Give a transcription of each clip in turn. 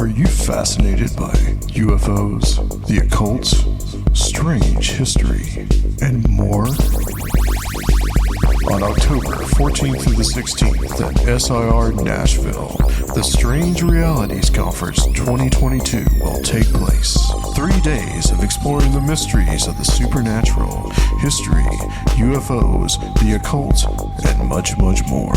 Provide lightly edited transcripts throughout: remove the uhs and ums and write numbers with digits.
Are you fascinated by UFOs, the occult, strange history, and more? On October 14th through the 16th at SIR Nashville, the Strange Realities Conference 2022 will take place. 3 days of exploring the mysteries of the supernatural, history, UFOs, the occult, and much, much more.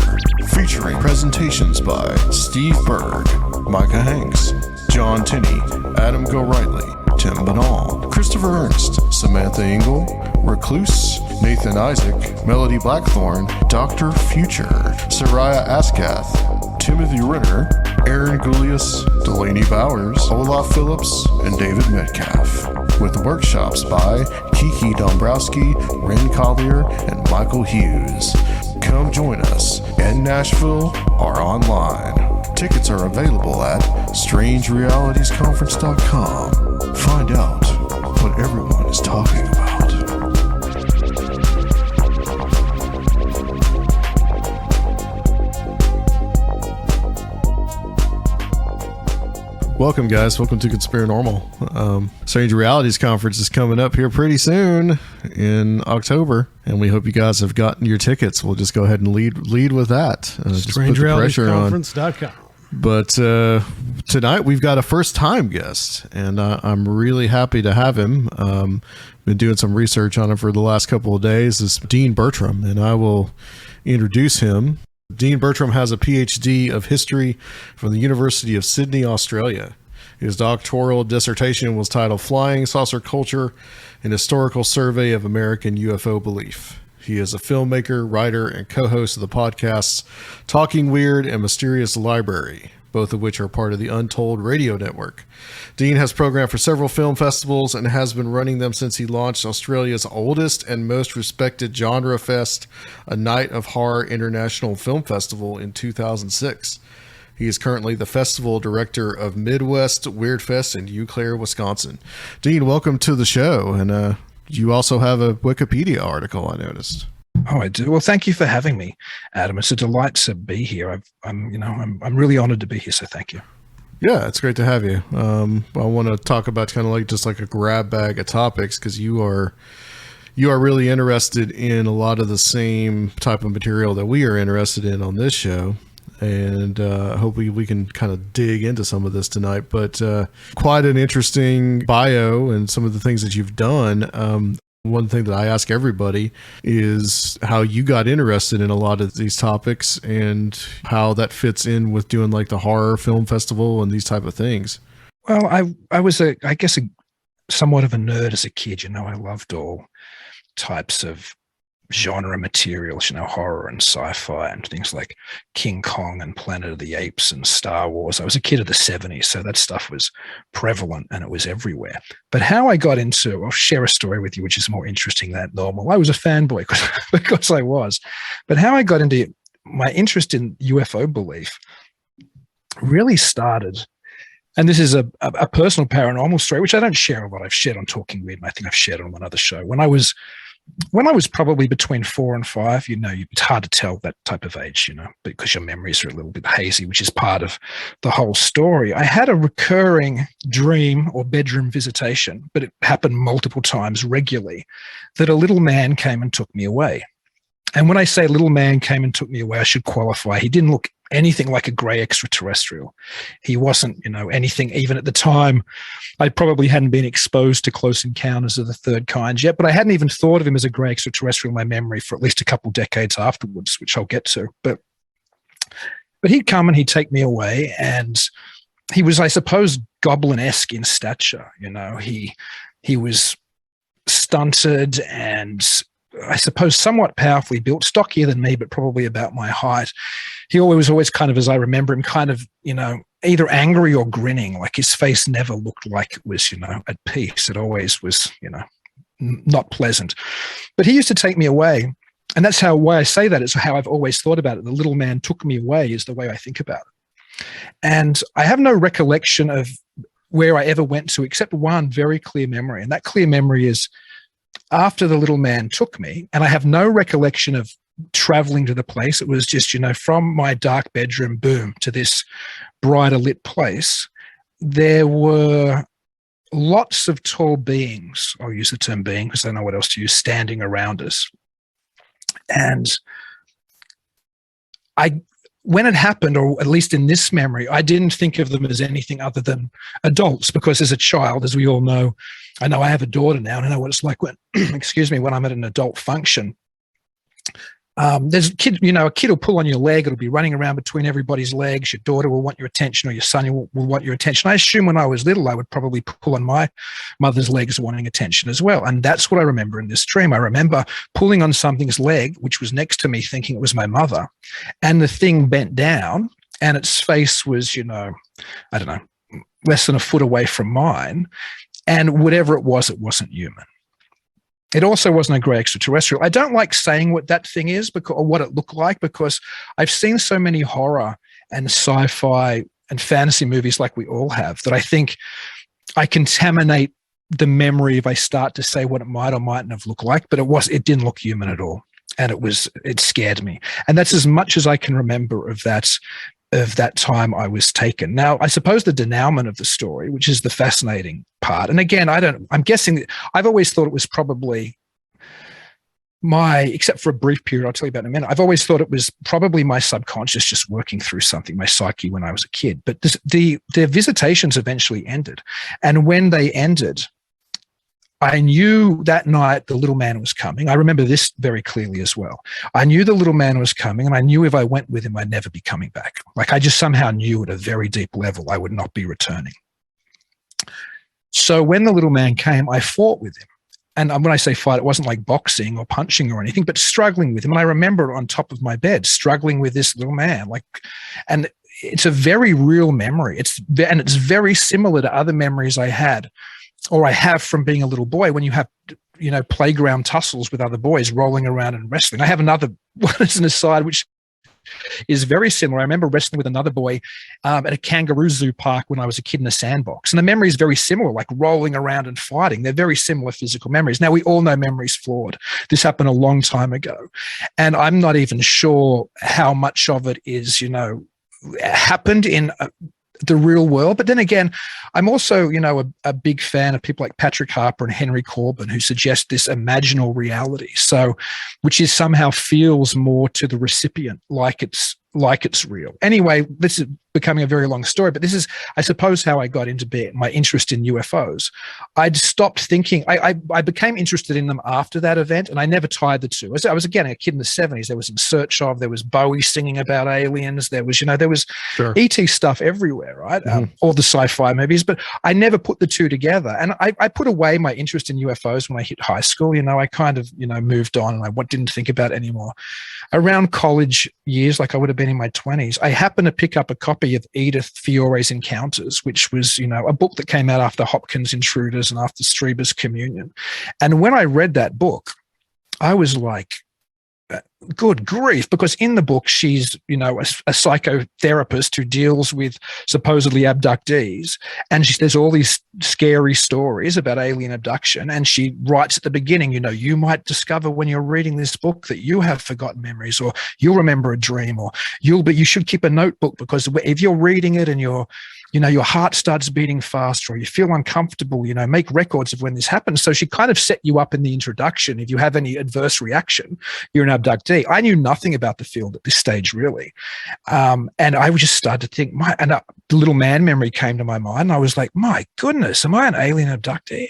Featuring presentations by Steve Berg, Micah Hanks, John Tinney, Adam Gorightly, Tim Banal, Christopher Ernst, Samantha Engel, Recluse, Nathan Isaac, Melody Blackthorn, Dr. Future, Soraya Askath, Timothy Ritter, Aaron Goulias, Delaney Bowers, Olaf Phillips, and David Metcalf, with workshops by Kiki Dombrowski, Ren Collier, and Michael Hughes. Come join us in Nashville or online. Tickets are available at strangerealitiesconference.com. Find out what everyone is talking about. Welcome, guys. Welcome to Conspirinormal. Strange Realities Conference is coming up here pretty soon in October, and we hope you guys have gotten your tickets. We'll just go ahead and lead with that. StrangeRealitiesConference.com. But tonight we've got a first-time guest, and I'm really happy to have him. Been doing some research on him for the last couple of days. It's Dean Bertram, and I will introduce him. Dean Bertram has a PhD of history from the University of Sydney, Australia. His doctoral dissertation was titled Flying Saucer Culture, an Historical Survey of American UFO Belief. He is a filmmaker, writer, and co-host of the podcasts Talking Weird and Mysterious Library, both of which are part of the Untold Radio Network. Dean has programmed for several film festivals and has been running them since he launched Australia's oldest and most respected genre fest, A Night of Horror International Film Festival, in 2006. He is currently the festival director of Midwest Weird Fest in Eau Claire, Wisconsin. Dean, welcome to the show. And you also have a Wikipedia article, I noticed. Oh, I do. Well, thank you for having me, Adam. It's a delight to be here. I'm really honored to be here. So thank you. Yeah, it's great to have you. I want to talk about kind of like just like a grab bag of topics, because you are really interested in a lot of the same type of material that we are interested in on this show. And hopefully we can kind of dig into some of this tonight. But quite an interesting bio and some of the things that you've done. One thing that I ask everybody is how you got interested in a lot of these topics and how that fits in with doing like the horror film festival and these type of things. Well, I was I guess somewhat of a nerd as a kid. I loved all types of genre materials, horror and sci-fi and things like King Kong and Planet of the Apes and Star Wars. I was a kid of the 70s, so that stuff was prevalent and it was everywhere. But how I got into, I'll share a story with you, which is more interesting than normal. I was a fanboy because I was. But how I got into my interest in UFO belief really started, and this is a personal paranormal story, which I don't share a lot. I've shared on Talking Weird, and I think I've shared on another show. When I was probably between 4 and 5, it's hard to tell that type of age, because your memories are a little bit hazy, which is part of the whole story. I had a recurring dream or bedroom visitation, but it happened multiple times regularly, that a little man came and took me away. And when I say little man came and took me away, I should qualify. He didn't look anything like a gray extraterrestrial. He wasn't, anything, even at the time, I probably hadn't been exposed to close encounters of the third kind yet, but I hadn't even thought of him as a gray extraterrestrial in my memory for at least a couple decades afterwards, which I'll get to. But he'd come and he'd take me away, and he was, I suppose, goblin-esque in stature. He was stunted and I suppose somewhat powerfully built, stockier than me, but probably about my height. He was always kind of, as I remember him, kind of, either angry or grinning. Like his face never looked like it was, at peace. It always was, not pleasant. But he used to take me away. And that's why I say that. It's how I've always thought about it. The little man took me away is the way I think about it. And I have no recollection of where I ever went to, except one very clear memory. And that clear memory is after the little man took me, and I have no recollection of traveling to the place. It was just, from my dark bedroom, boom, to this brighter lit place. there were lots of tall beings, I'll use the term being because I don't know what else to use, standing around us. And when it happened, or at least in this memory, I didn't think of them as anything other than adults, because as a child, as we all know, I know I have a daughter now, and I know what it's like when, excuse me, when I'm at an adult function. There's a kid, a kid will pull on your leg. It'll be running around between everybody's legs. Your daughter will want your attention, or your son will want your attention. I assume when I was little, I would probably pull on my mother's legs wanting attention as well. And that's what I remember in this dream. I remember pulling on something's leg, which was next to me, thinking it was my mother. And the thing bent down, and its face was, I don't know, less than a foot away from mine. And whatever it wasn't human. It also wasn't a grey extraterrestrial. I don't like saying what that thing is or what it looked like, because I've seen so many horror and sci-fi and fantasy movies, like we all have, that I think I contaminate the memory if I start to say what it might or mightn't have looked like. But it didn't look human at all, and it scared me. And that's as much as I can remember of that time I was taken. Now, I suppose the denouement of the story, which is the fascinating part, and again, I'm guessing, I've always thought it was probably except for a brief period I'll tell you about in a minute, I've always thought it was probably my subconscious just working through something, my psyche when I was a kid. But their visitations eventually ended. And when they ended, I knew that night the little man was coming. I remember this very clearly as well. I knew the little man was coming, and I knew if I went with him, I'd never be coming back. Like, I just somehow knew at a very deep level I would not be returning. So when the little man came, I fought with him. And when I say fight, it wasn't like boxing or punching or anything, but struggling with him. And I remember on top of my bed, struggling with this little man. And it's a very real memory. It's very similar to other memories I had, or I have, from being a little boy, when you have, playground tussles with other boys rolling around and wrestling. I have another one as an aside, which is very similar. I remember wrestling with another boy at a kangaroo zoo park when I was a kid in a sandbox. And the memory is very similar, like rolling around and fighting. They're very similar physical memories. Now, we all know memory's flawed. This happened a long time ago. And I'm not even sure how much of it is, happened in the real world. But then again, I'm also, a big fan of people like Patrick Harper and Henry Corbin, who suggest this imaginal reality. So, which is somehow feels more to the recipient like it's real. Anyway, this is becoming a very long story, but this is, I suppose, how I got into my interest in UFOs. I'd stopped thinking. I became interested in them after that event, and I never tied the two. I was again a kid in the 70s. There was In Search Of, there was Bowie singing about aliens. There was, Sure. ET stuff everywhere, right? Mm-hmm. All the sci-fi movies, but I never put the two together. And I put away my interest in UFOs when I hit high school. I kind of, moved on, and I didn't think about it anymore. Around college years, like I would have been in my 20s, I happened to pick up a copy of Edith Fiore's Encounters, which was, a book that came out after Hopkins' Intruders and after Strieber's Communion. And when I read that book, I was like, good grief, because in the book, she's, a psychotherapist who deals with supposedly abductees. And there's all these scary stories about alien abduction. And she writes at the beginning, you might discover when you're reading this book that you have forgotten memories, or you'll remember a dream, or you should keep a notebook, because if you're reading it and your heart starts beating faster, or you feel uncomfortable, make records of when this happens. So she kind of set you up in the introduction. If you have any adverse reaction, you're an abductee. I knew nothing about the field at this stage, really. And I would just start to think, the little man memory came to my mind. And I was like, my goodness, am I an alien abductee?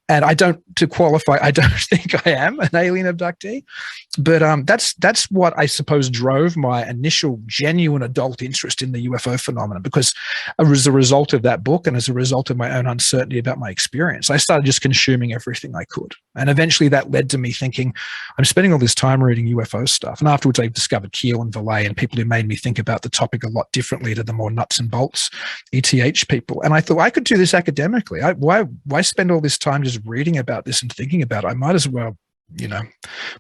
And I don't think I am an alien abductee. But that's what I suppose drove my initial genuine adult interest in the UFO phenomenon, because as a result of that book and as a result of my own uncertainty about my experience, I started just consuming everything I could. And eventually that led to me thinking, I'm spending all this time reading UFO stuff. And afterwards I discovered Keel and Valet and people who made me think about the topic a lot differently to the more nuts and bolts ETH people. And I thought, I could do this academically. Why spend all this time just reading about this and thinking about it? I might as well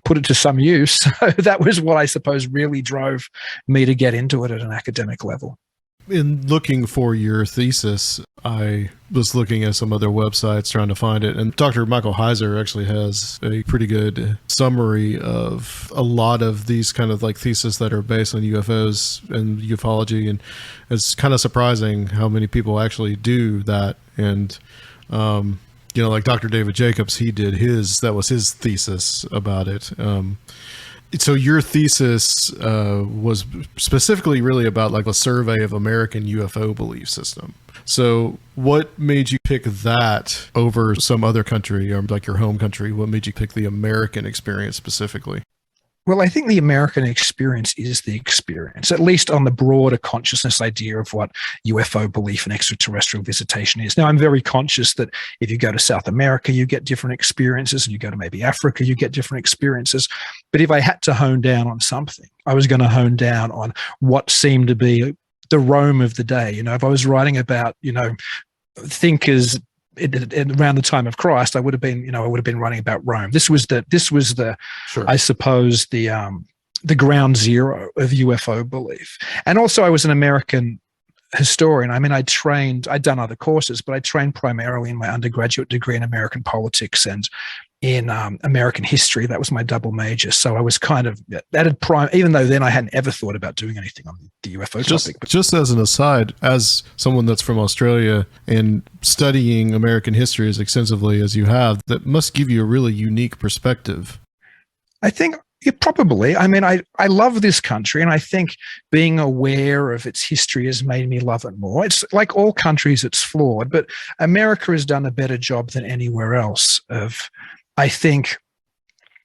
put it to some use. So that was what I suppose really drove me to get into it at an academic level. In looking for your thesis, I was looking at some other websites trying to find it, and Dr. Michael Heiser actually has a pretty good summary of a lot of these kind of like theses that are based on UFOs and ufology, and it's kind of surprising how many people actually do that. And like Dr. David Jacobs, that was his thesis about it. So your thesis was specifically really about like a survey of American UFO belief system. So what made you pick that over some other country, or like your home country? What made you pick the American experience specifically? Well, I think the American experience is the experience, at least on the broader consciousness idea of what UFO belief and extraterrestrial visitation is. Now, I'm very conscious that if you go to South America, you get different experiences, and you go to maybe Africa, you get different experiences. But if I had to hone down on something, I was going to hone down on what seemed to be the Rome of the day. If I was writing about, thinkers around the time of Christ, I would have been writing about Rome. This was the Sure. I suppose the ground zero of UFO belief. And also I was an American historian. I mean, I'd done other courses, but I trained primarily in my undergraduate degree in American politics and in American history. That was my double major. So I was kind of even though then I hadn't ever thought about doing anything on the UFO topic. Just as an aside, as someone that's from Australia and studying American history as extensively as you have, that must give you a really unique perspective. I think probably. I mean, I love this country, and I think being aware of its history has made me love it more. It's like all countries, it's flawed, but America has done a better job than anywhere else of, I think,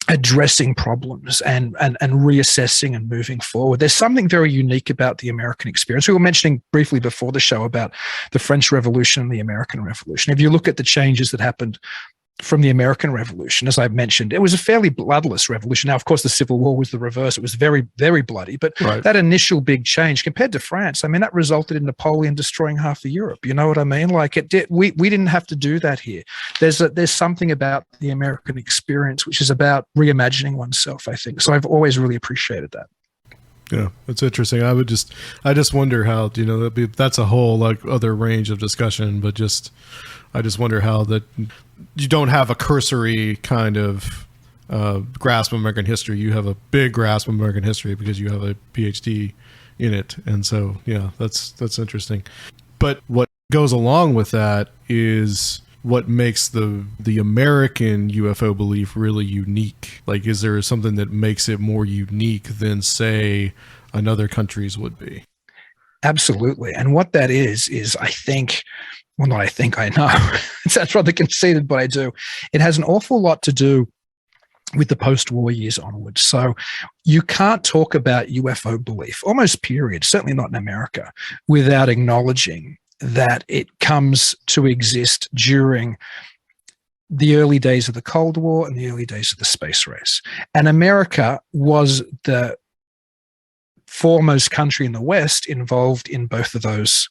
addressing problems and reassessing and moving forward. There's something very unique about the American experience. We were mentioning briefly before the show about the French Revolution and the American Revolution. If you look at the changes that happened from the American Revolution, as I mentioned, it was a fairly bloodless revolution. Now, of course, the Civil War was the reverse. It was very, very bloody. But Right. That initial big change compared to France, I mean, that resulted in Napoleon destroying half of Europe. You know what I mean? Like we didn't have to do that here. There's something about the American experience which is about reimagining oneself, I think. So I've always really appreciated that. Yeah, it's interesting. I just wonder how, that's a whole like other range of discussion, but I just wonder how that you don't have a cursory kind of grasp of American history. You have a big grasp of American history because you have a PhD in it. And so, yeah, that's interesting. But what goes along with that is what makes the American UFO belief really unique. Like, is there something that makes it more unique than, say, another country's would be? Absolutely. And what that is I think, well, not I think, I know. It sounds rather conceited, but I do. It has an awful lot to do with the post-war years onwards. So you can't talk about UFO belief, almost period, certainly not in America, without acknowledging that it comes to exist during the early days of the Cold War and the early days of the space race. And America was the foremost country in the West involved in both of those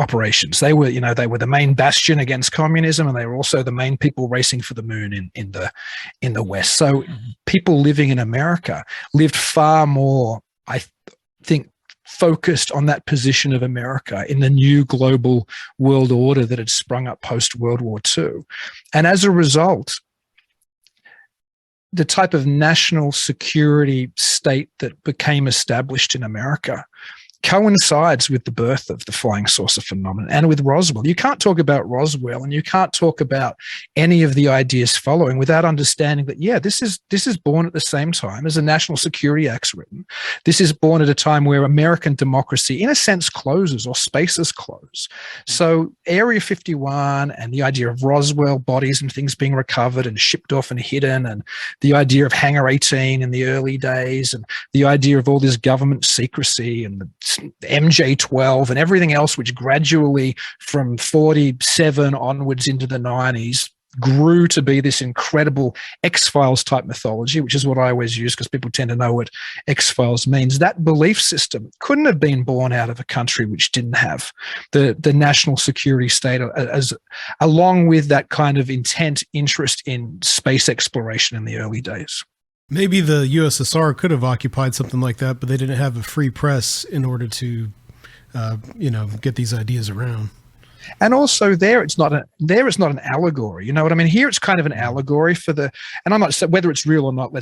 operations. They were the main bastion against communism, and they were also the main people racing for the moon in the West. So people living in America lived far more, I think, focused on that position of America in the new global world order that had sprung up post-World War II. And as a result, the type of national security state that became established in America coincides with the birth of the flying saucer phenomenon and with Roswell. You can't talk about Roswell and you can't talk about any of the ideas following without understanding that, yeah, this is born at the same time as the National Security Act's written. This is born at a time where American democracy, in a sense, closes or spaces close. So Area 51 and the idea of Roswell bodies and things being recovered and shipped off and hidden, and the idea of Hangar 18 in the early days, and the idea of all this government secrecy and the MJ-12 and everything else, which gradually from 47 onwards into the 90s grew to be this incredible X-Files type mythology, which is what I always use because people tend to know what X-Files means. That belief system couldn't have been born out of a country which didn't have the national security state as along with that kind of intent interest in space exploration in the early days. Maybe the USSR could have occupied something like that, but they didn't have a free press in order to get these ideas around. And also it's not an allegory. You know what I mean? Here it's kind of an allegory for and I'm not saying whether it's real or not,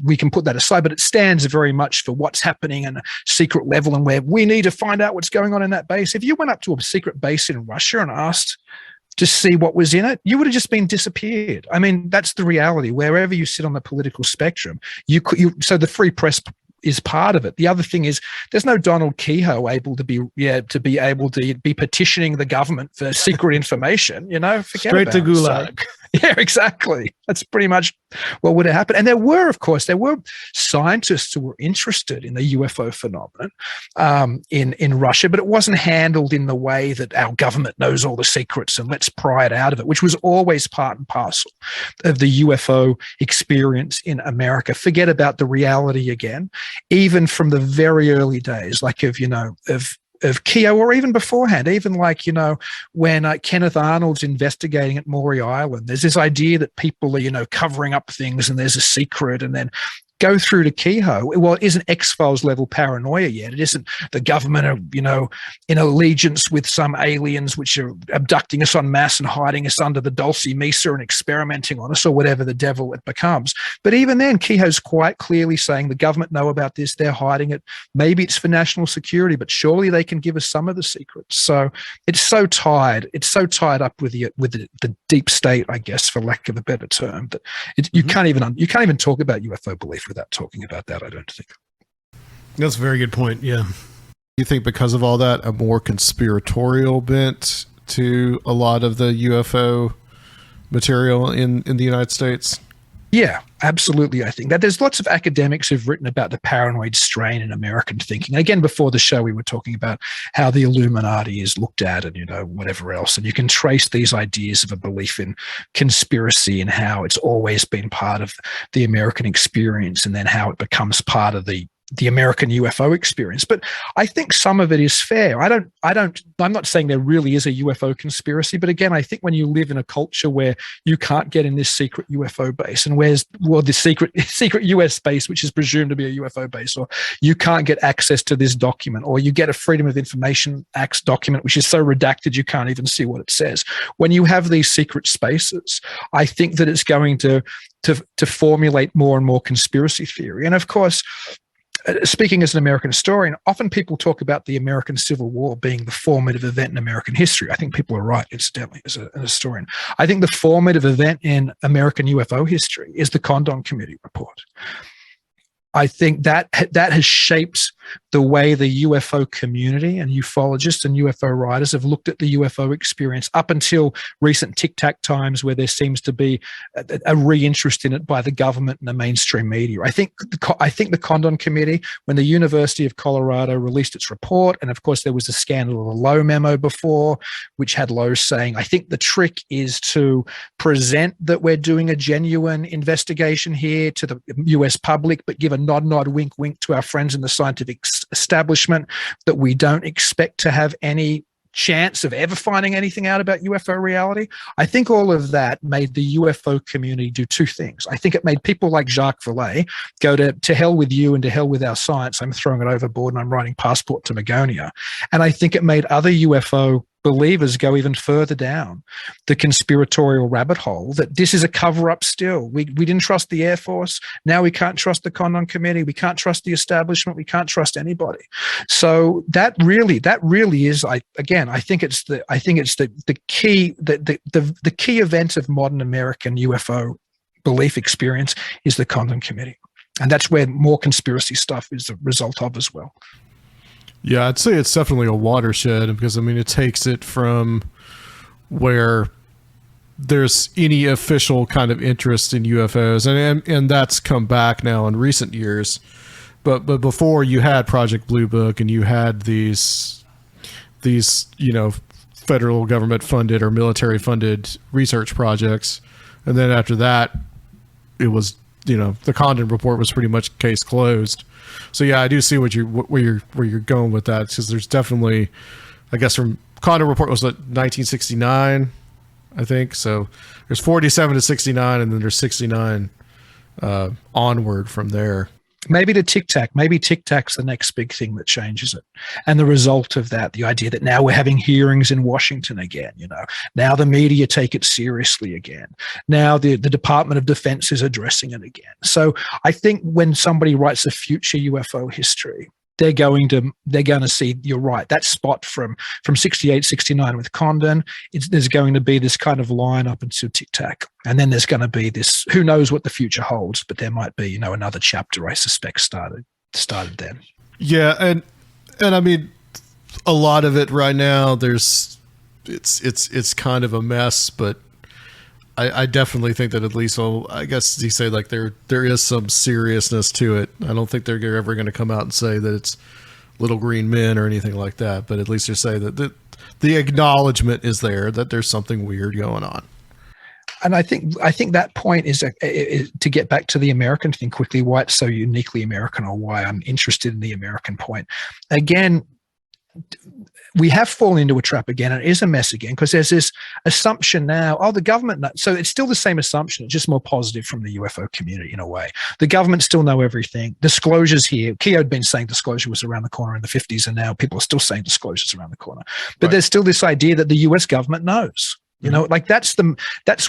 we can put that aside, but it stands very much for what's happening in a secret level and where we need to find out what's going on in that base. If you went up to a secret base in Russia and asked to see what was in it, you would have just been disappeared. I mean, that's the reality. Wherever you sit on the political spectrum, so the free press is part of it. The other thing is there's no Donald Kehoe able to be able to be petitioning the government for secret information, forget straight to Gulag. So, yeah, exactly. That's pretty much what would have happened. And there were scientists who were interested in the UFO phenomenon in Russia, but it wasn't handled in the way that our government knows all the secrets and let's pry it out of it, which was always part and parcel of the UFO experience in America. Forget about the reality again, even from the very early days, like of Keogh, or even beforehand, even like, when Kenneth Arnold's investigating at Maury Island, there's this idea that people are, covering up things and there's a secret, and then go through to Kehoe. Well, it isn't X-Files level paranoia yet. It isn't the government, in allegiance with some aliens which are abducting us en masse and hiding us under the Dulce Mesa and experimenting on us, or whatever the devil it becomes. But even then, Kehoe's quite clearly saying the government know about this. They're hiding it. Maybe it's for national security, but surely they can give us some of the secrets. So it's so tied. It's so tied up with the deep state, I guess, for lack of a better term, that you can't even talk about UFO belief without talking about that, I don't think. That's a very good point. Yeah. You think because of all that, a more conspiratorial bent to a lot of the UFO material in the United States? Yeah, absolutely. I think that there's lots of academics who've written about the paranoid strain in American thinking. Again, before the show, we were talking about how the Illuminati is looked at and, whatever else. And you can trace these ideas of a belief in conspiracy and how it's always been part of the American experience, and then how it becomes part of the American UFO experience. But I think some of it is fair. I'm not saying there really is a UFO conspiracy, but again, I think when you live in a culture where you can't get in this secret UFO base, and the secret US base, which is presumed to be a UFO base, or you can't get access to this document, or you get a Freedom of Information Act document, which is so redacted you can't even see what it says. When you have these secret spaces, I think that it's going to formulate more and more conspiracy theory. And of course, speaking as an American historian, often people talk about the American Civil War being the formative event in American history. I think people are right, incidentally, as an historian. I think the formative event in American UFO history is the Condon Committee report. I think that has shaped the way the UFO community and ufologists and UFO writers have looked at the UFO experience up until recent tic-tac times, where there seems to be a re-interest in it by the government and the mainstream media. I think the Condon Committee, when the University of Colorado released its report, and of course there was a scandal of the Lowe memo before, which had Lowe saying, I think the trick is to present that we're doing a genuine investigation here to the US public, but give a nod, wink, wink to our friends in the scientific establishment that we don't expect to have any chance of ever finding anything out about UFO reality. I think all of that made the UFO community do two things. I think it made people like Jacques Vallée go to hell with you and to hell with our science. I'm throwing it overboard and I'm writing Passport to Magonia. And I think it made other UFO believers go even further down the conspiratorial rabbit hole, that this is a cover-up still. We didn't trust the Air Force. Now we can't trust the Condon Committee. We can't trust the establishment. We can't trust anybody. So that really is, I think it's the key event of modern American UFO belief experience is the Condon Committee. And that's where more conspiracy stuff is the result of as well. Yeah, I'd say it's definitely a watershed, because it takes it from where there's any official kind of interest in UFOs, and that's come back now in recent years. But before, you had Project Blue Book, and you had these federal government funded or military funded research projects, and then after that, it was the Condon report was pretty much case closed. So yeah, I do see where you're going with that, because there's definitely, I guess, from Condon report was 1969, I think. So there's 47 to 69, and then there's 69 onward from there. Maybe to Tic Tac. Maybe Tic Tac's the next big thing that changes it. And the result of that, the idea that now we're having hearings in Washington again, now the media take it seriously again. Now the Department of Defense is addressing it again. So I think when somebody writes a future UFO history, they're going to see, you're right, that spot from 68, 69 with Condon, there's going to be this kind of line up until Tic Tac. And then there's going to be this, who knows what the future holds, but there might be, another chapter, I suspect, started then. Yeah. And I mean, a lot of it right now, it's kind of a mess, but I definitely think that at least, I guess you say like there is some seriousness to it. I don't think they're ever going to come out and say that it's little green men or anything like that, but at least they say that the acknowledgement is there that there's something weird going on. And I think that point is to get back to the American thing quickly, why it's so uniquely American, or why I'm interested in the American point. Again, we have fallen into a trap again, and it is a mess again, because there's this assumption now, the government, so it's still the same assumption, it's just more positive from the UFO community in a way. The government still know everything. Disclosures here, Keogh had been saying disclosure was around the corner in the 50s, and now people are still saying disclosure's around the corner. But right. There's still this idea that the US government knows. Like that's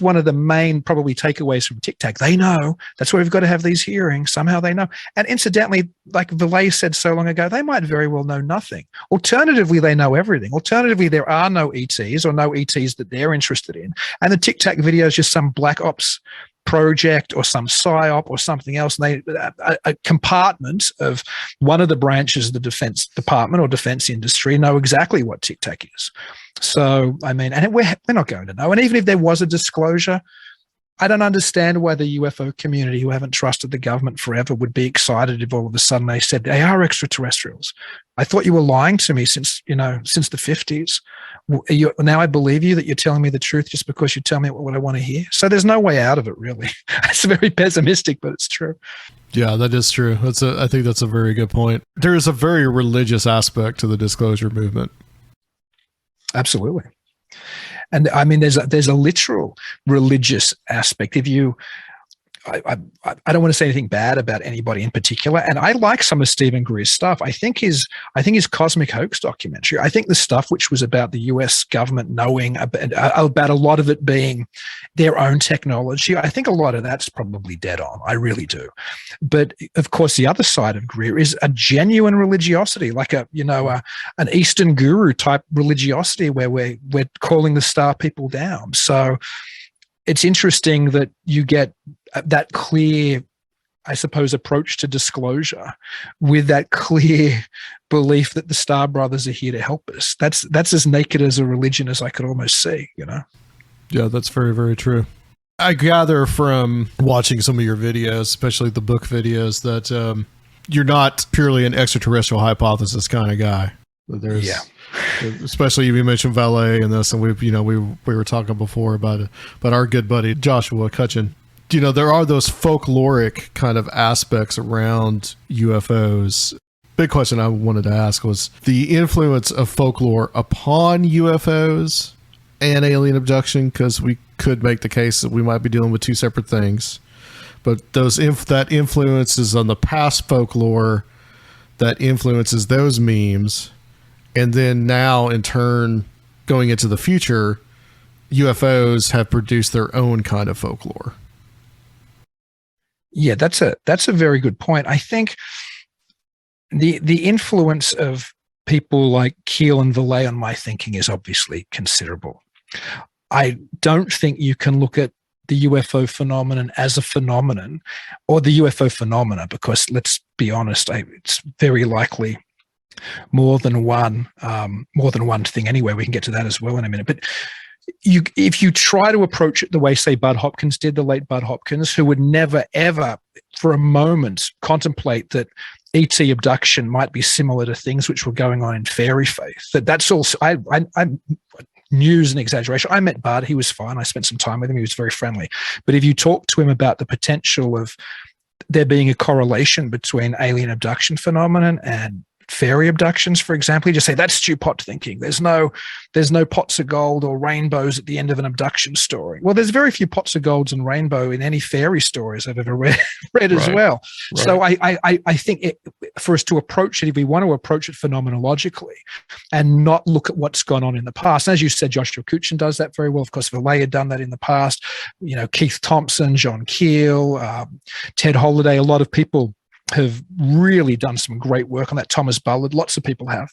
one of the main probably takeaways from Tic Tac. They know. That's why we've got to have these hearings. Somehow they know. And incidentally, like Valet said so long ago, they might very well know nothing. Alternatively, they know everything. Alternatively, there are no ETs or no ETs that they're interested in. And the Tic Tac video is just some black ops project or some psyop or something else. And a compartment of one of the branches of the Defense Department or defense industry know exactly what Tic Tac is. So, I mean, and we're not going to know. And even if there was a disclosure, I don't understand why the UFO community, who haven't trusted the government forever, would be excited if all of a sudden they said they are extraterrestrials. I thought you were lying to me since the 50s. Now I believe you that you're telling me the truth just because you tell me what I want to hear. So there's no way out of it, really. It's very pessimistic, but it's true. Yeah, that is true. I think that's a very good point. There is a very religious aspect to the disclosure movement. Absolutely. And I mean, there's a literal religious aspect. If you, I don't want to say anything bad about anybody in particular, and I like some of Stephen Greer's stuff. I think his Cosmic Hoax documentary, I think the stuff which was about the US government knowing about a lot of it being their own technology, I think a lot of that's probably dead on. I really do. But of course, the other side of Greer is a genuine religiosity, like an Eastern guru type religiosity where we're calling the star people down. So it's interesting that you get that clear, I suppose, approach to disclosure with that clear belief that the Star Brothers are here to help us. That's as naked as a religion as I could almost see, Yeah, that's very, very true. I gather from watching some of your videos, especially the book videos, that you're not purely an extraterrestrial hypothesis kind of guy. Yeah. Especially you mentioned Valet and this, and we were talking before about our good buddy Joshua Cutchin. There are those folkloric kind of aspects around UFOs. Big question I wanted to ask was the influence of folklore upon UFOs and alien abduction, because we could make the case that we might be dealing with two separate things. But that influences on the past folklore, that influences those memes. And then now, in turn, going into the future, UFOs have produced their own kind of folklore. Yeah, that's a very good point. I think the influence of people like Keel and Valet on my thinking is obviously considerable. I don't think you can look at the UFO phenomenon as a phenomenon, or the UFO phenomena, because let's be honest, it's very likely more than one thing anyway. We can get to that as well in a minute. But if you try to approach it the way, say, Bud Hopkins did, the late Bud Hopkins, who would never, ever for a moment contemplate that ET abduction might be similar to things which were going on in fairy faith, that's also, I news and exaggeration. I met Bud. He was fine. I spent some time with him. He was very friendly. But if you talk to him about the potential of there being a correlation between alien abduction phenomenon and fairy abductions, for example, you just say that's stew pot thinking. There's no pots of gold or rainbows at the end of an abduction story. Well, there's very few pots of golds and rainbow in any fairy stories I've ever read as well. Right. So I think for us to approach it, if we want to approach it phenomenologically and not look at what's gone on in the past, and as you said, Joshua Kuchin does that very well. Of course, Valet had done that in the past. Keith Thompson, John Keel, Ted Holliday, a lot of people have really done some great work on that. Thomas Bullard, lots of people have.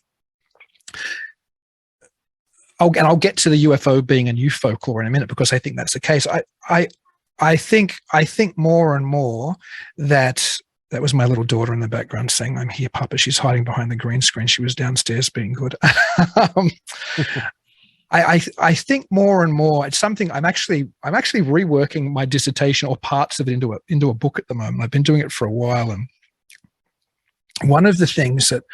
I'll get to the UFO being a new folklore in a minute, because I think that's the case. I think more and more that was my little daughter in the background saying, "I'm here, Papa." She's hiding behind the green screen. She was downstairs being good. I think more and more it's something I'm actually reworking my dissertation or parts of it into a book at the moment. I've been doing it for a while, and one of the things that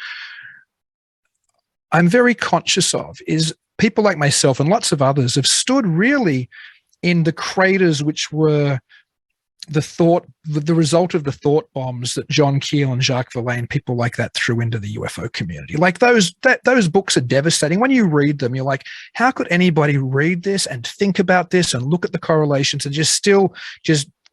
I'm very conscious of is people like myself and lots of others have stood really in the craters which were the result of the thought bombs that John Keel and Jacques Vallée and people like that threw into the UFO community. Like those books are devastating. When you read them, you're like, how could anybody read this and think about this and look at the correlations and just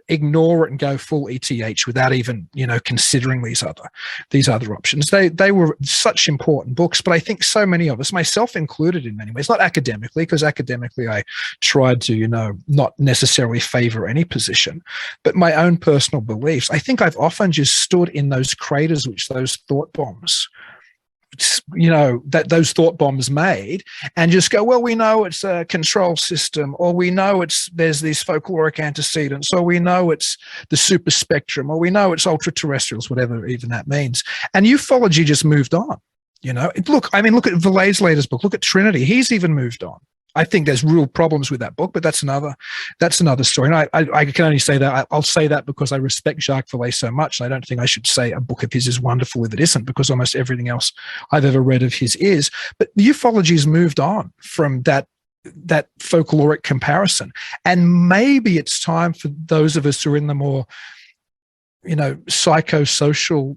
ignore it and go full ETH without even, considering these other options. They were such important books, but I think so many of us, myself included in many ways, not academically, because academically I tried to, not necessarily favor any position, but my own personal beliefs. I think I've often just stood in those craters which those thought bombs that those thought bombs made, and just go, well, we know it's a control system, or we know there's these folkloric antecedents, or we know it's the super spectrum, or we know it's ultra terrestrials, whatever even that means. And ufology just moved on. Look at Vallée's latest book. Look at Trinity. He's even moved on. I think there's real problems with that book, but that's another story. And I can only say that. I'll say that because I respect Jacques Vallée so much. And I don't think I should say a book of his is wonderful if it isn't, because almost everything else I've ever read of his is. But ufology's moved on from that folkloric comparison. And maybe it's time for those of us who are in the more, psychosocial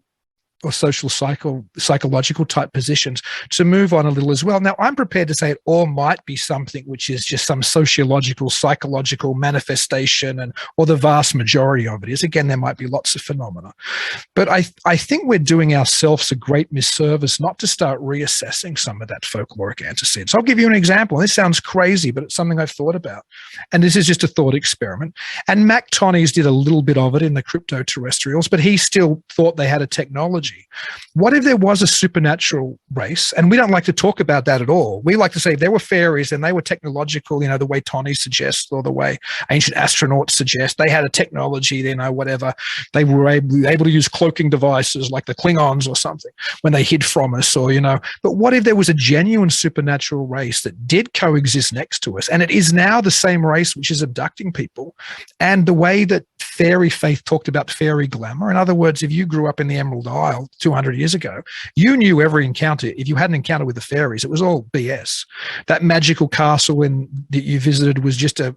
or psychological type positions to move on a little as well. Now, I'm prepared to say it all might be something which is just some sociological, psychological manifestation, or the vast majority of it is. Again, there might be lots of phenomena. But I think we're doing ourselves a great misservice not to start reassessing some of that folkloric antecedents. I'll give you an example. This sounds crazy, but it's something I've thought about. And this is just a thought experiment. And Mac Tonnies did a little bit of it in the crypto-terrestrials, but he still thought they had a technology. What if there was a supernatural race? And we don't like to talk about that at all. We like to say there were fairies and they were technological, the way Tony suggests, or the way ancient astronauts suggest. They had a technology, whatever. They were able to use cloaking devices like the Klingons or something when they hid from us, or, But what if there was a genuine supernatural race that did coexist next to us? And it is now the same race which is abducting people. And the way that fairy faith talked about fairy glamour, in other words, if you grew up in the Emerald Isle 200 years ago, you knew every encounter. If you had an encounter with the fairies, it was all BS. That magical castle that you visited was just a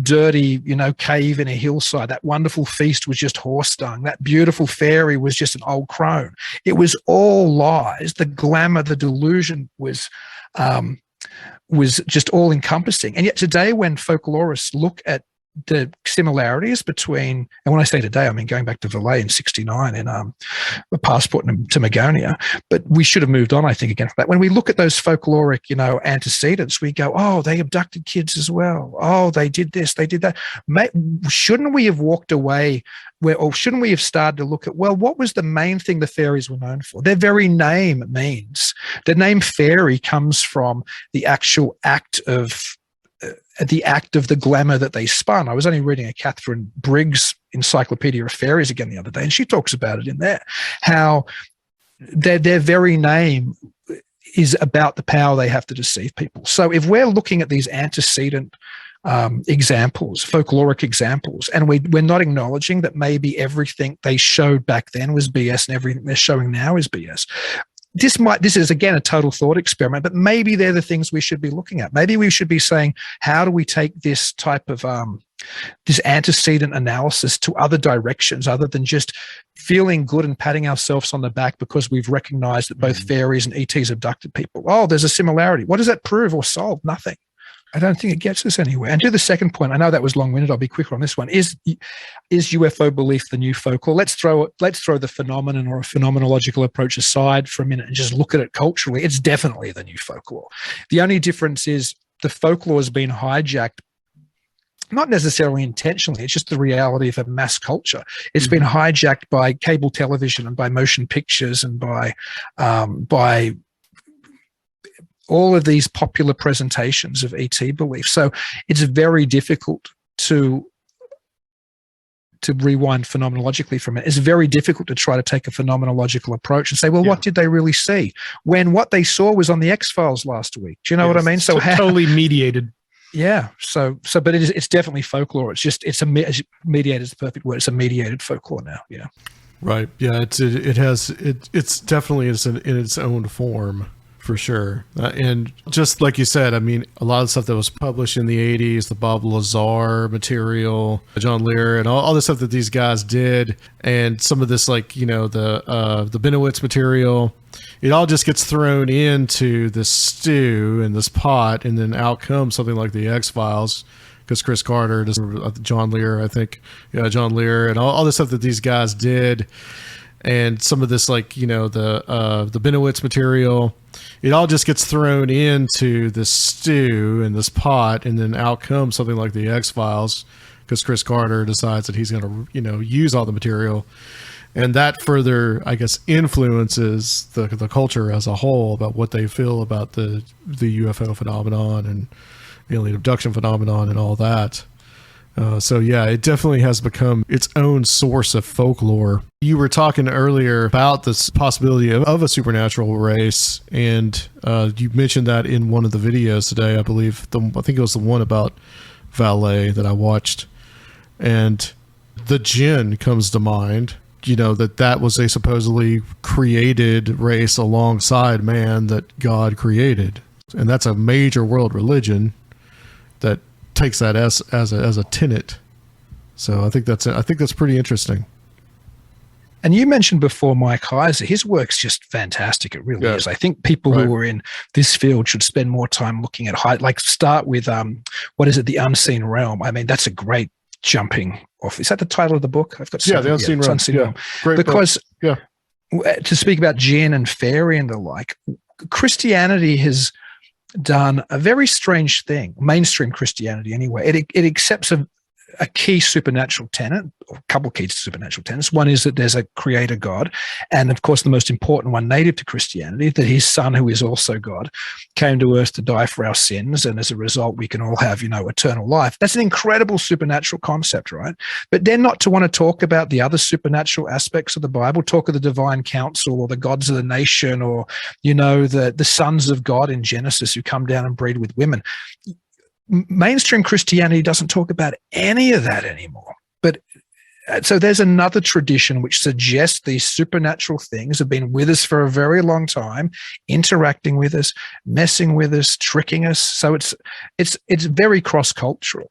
dirty, cave in a hillside. That wonderful feast was just horse dung. That beautiful fairy was just an old crone. It was all lies. The glamour, the delusion was just all encompassing. And yet today, when folklorists look at the similarities between, and when I say today, I mean going back to Valet in 1969 and a passport to Magonia, but we should have moved on, I think, again from that. When we look at those folkloric, antecedents, we go, oh, they abducted kids as well. Oh, they did this, they did that. Shouldn't we have walked away, or shouldn't we have started to look at, well, what was the main thing the fairies were known for? Their very name means, the name fairy comes from the actual act of the glamour that they spun. I was only reading a Catherine Briggs Encyclopedia of Fairies again the other day, and she talks about it in there, how their very name is about the power they have to deceive people. So if we're looking at these antecedent examples, folkloric examples, and we're not acknowledging that maybe everything they showed back then was BS and everything they're showing now is BS, this is again a total thought experiment, but maybe they're the things we should be looking at. Maybe we should be saying, how do we take this type of this antecedent analysis to other directions other than just feeling good and patting ourselves on the back because we've recognized that both fairies and ETs abducted people? Oh, there's a similarity. What does that prove or solve? Nothing. I don't think it gets us anywhere. And to the second point, I know that was long-winded. I'll be quicker on this one. Is UFO belief the new folklore? Let's throw the phenomenon or a phenomenological approach aside for a minute and just look at it culturally. It's definitely the new folklore. The only difference is the folklore has been hijacked, not necessarily intentionally. It's just the reality of a mass culture. It's been hijacked by cable television and by motion pictures and by all of these popular presentations of ET belief. So it's very difficult to rewind phenomenologically from it. It's very difficult to try to take a phenomenological approach and say, well, what did they really see? When what they saw was on the X-Files last week. Do you know what I mean? So totally mediated. Yeah. But it's definitely folklore. Mediated is the perfect word. It's a mediated folklore now. Yeah. Right. Yeah. It's definitely in its own form. For sure. And just like you said, I mean, a lot of stuff that was published in the 80s, the Bob Lazar material, John Lear, and all the stuff that these guys did, and some of this, like, you know, the Benowitz material, it all just gets thrown into this stew and this pot, and then out comes something like the X-Files, because Chris Carter, John Lear, I think, John Lear, and all the stuff that these guys did, and some of this, like, you know, the Benowitz material, it all just gets thrown into this stew and this pot, and then out comes something like the X-Files, because Chris Carter decides that he's going to, you know, use all the material, and that further, I guess, influences the culture as a whole about what they feel about the UFO phenomenon and alien abduction phenomenon and all that. So yeah, it definitely has become its own source of folklore. You were talking earlier about this possibility of a supernatural race, and you mentioned that in one of the videos today, I believe. I think it was the one about Valet that I watched, and the jinn comes to mind. You know, that was a supposedly created race alongside man that God created, and that's a major world religion that takes that as a tenet. So I think that's pretty interesting. And you mentioned before Mike Heiser. His work's just fantastic. It really is. I think people who are in this field should spend more time looking at start with what is it, The Unseen Realm. I mean, that's a great jumping off. Is that the title of the book? I've got The Unseen Realm. Unseen Realm. Great because book. To speak about jinn and fairy and the like, Christianity has done a very strange thing. Mainstream Christianity, anyway. It accepts a key supernatural tenet, or a couple of key supernatural tenets. One is that there's a creator God, and of course the most important one native to Christianity, that his son, who is also God, came to earth to die for our sins, and as a result we can all have, eternal life. That's an incredible supernatural concept, right? But then not to want to talk about the other supernatural aspects of the Bible, talk of the divine council or the gods of the nation, or the sons of God in Genesis who come down and breed with women. Mainstream Christianity doesn't talk about any of that anymore. But so there's another tradition which suggests these supernatural things have been with us for a very long time, interacting with us, messing with us, tricking us. So it's very cross-cultural.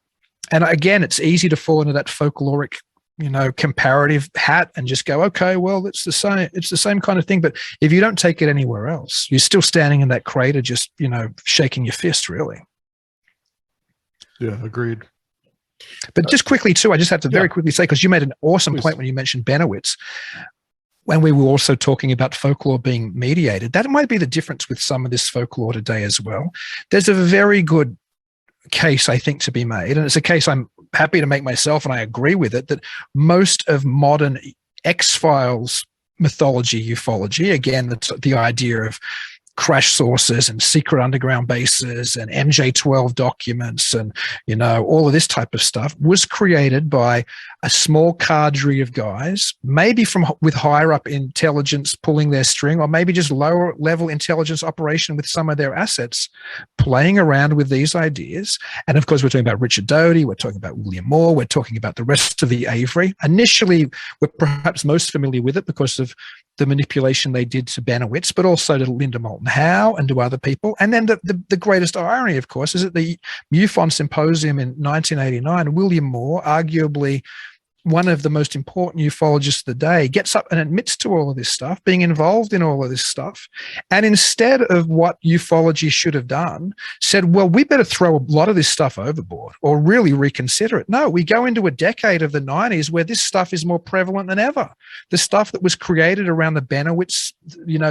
And again, it's easy to fall into that folkloric, comparative hat and just go, okay, well, it's the same kind of thing. But if you don't take it anywhere else, you're still standing in that crater, just, shaking your fist, really. Yeah, agreed. But just quickly too, I just have to very quickly say, because you made an awesome point when you mentioned Benowitz, when we were also talking about folklore being mediated. That might be the difference with some of this folklore today as well. There's a very good case, I think, to be made, and it's a case I'm happy to make myself, and I agree with it, that most of modern X-Files mythology, ufology, again, the idea of crash sources and secret underground bases and MJ-12 documents and, all of this type of stuff was created by a small cadre of guys, maybe with higher up intelligence pulling their string, or maybe just lower level intelligence operation with some of their assets, playing around with these ideas. And of course, we're talking about Richard Doty, we're talking about William Moore, we're talking about the rest of the Avery. Initially, we're perhaps most familiar with it because of the manipulation they did to Benowitz, but also to Linda Moulton Howe and to other people. And then the greatest irony, of course, is at the MUFON Symposium in 1989, William Moore, arguably one of the most important ufologists of the day, gets up and admits to all of this stuff, being involved in all of this stuff. And instead of what ufology should have done, said, well, we better throw a lot of this stuff overboard or really reconsider it. No, we go into a decade of the 90s where this stuff is more prevalent than ever. The stuff that was created around the Benowitz,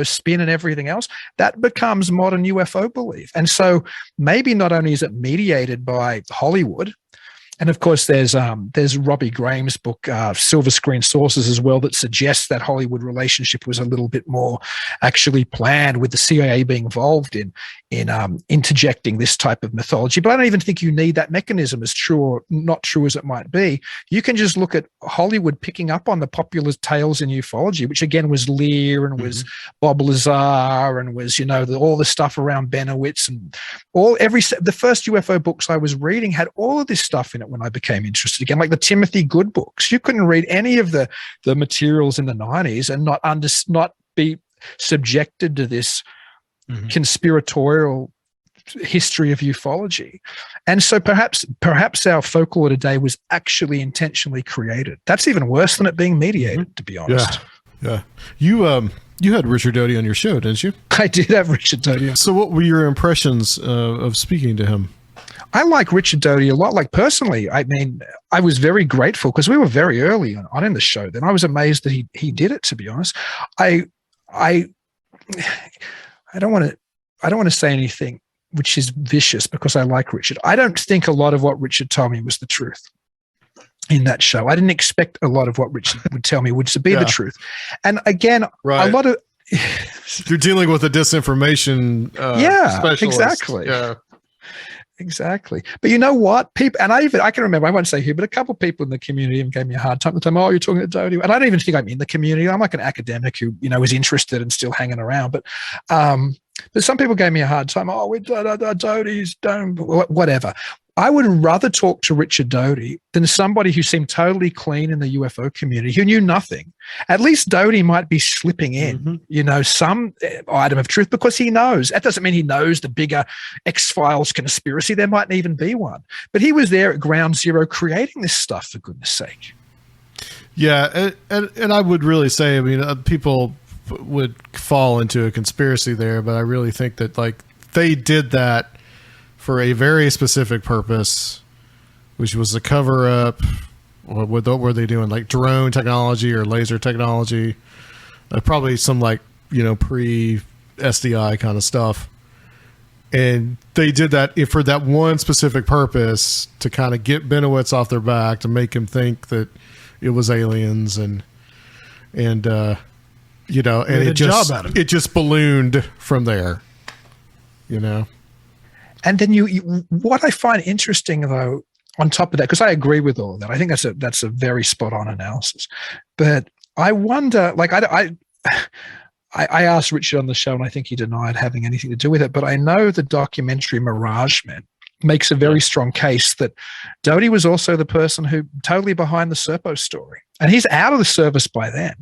spin and everything else, that becomes modern UFO belief. And so maybe not only is it mediated by Hollywood, and of course, there's Robbie Graham's book, Silver Screen Sources, as well, that suggests that Hollywood relationship was a little bit more actually planned, with the CIA being involved in interjecting this type of mythology. But I don't even think you need that mechanism, as true or not true as it might be. You can just look at Hollywood picking up on the popular tales in ufology, which again was Lear and was Bob Lazar and was all the stuff around Benowitz and the first UFO books I was reading had all of this stuff in it when I became interested again, like the Timothy Good books. You couldn't read any of the materials in the 90s and not be subjected to this conspiratorial history of ufology. And so perhaps our folklore today was actually intentionally created. That's even worse than it being mediated, to be honest. Yeah. You had Richard Doty on your show, didn't you? I did have Richard Doty on. So what were your impressions of speaking to him? I like Richard Doty a lot. Like, personally, I mean, I was very grateful because we were very early on in the show. Then I was amazed that he did it, to be honest. I don't want to say anything which is vicious because I like Richard. I don't think a lot of what Richard told me was the truth in that show. I didn't expect a lot of what Richard would tell me would be the truth. And again, a lot of you're dealing with a disinformation specialist. Exactly. Yeah. Exactly. But you know what? People, and I can remember, I won't say who, but a couple of people in the community even gave me a hard time. You're talking to Doty. And I don't even think I'm in the community. I'm like an academic who, is interested and still hanging around. But some people gave me a hard time. Doty's don't, whatever. I would rather talk to Richard Doty than somebody who seemed totally clean in the UFO community, who knew nothing. At least Doty might be slipping in, some item of truth, because he knows. That doesn't mean he knows the bigger X-Files conspiracy. There mightn't even be one. But he was there at ground zero creating this stuff, for goodness sake. Yeah, and I would really say, people would fall into a conspiracy there, but I really think that, they did that for a very specific purpose, which was to cover up what were they doing, like drone technology or laser technology, probably some pre-SDI kind of stuff. And they did that for that one specific purpose, to kind of get Benowitz off their back, to make him think that it was aliens and it just ballooned from there, And then what I find interesting, though, on top of that, because I agree with all of that, I think that's a very spot on analysis. But I wonder, I asked Richard on the show, and I think he denied having anything to do with it. But I know the documentary Mirage Men makes a very strong case that Doty was also the person who totally behind the Serpo story, and he's out of the service by then.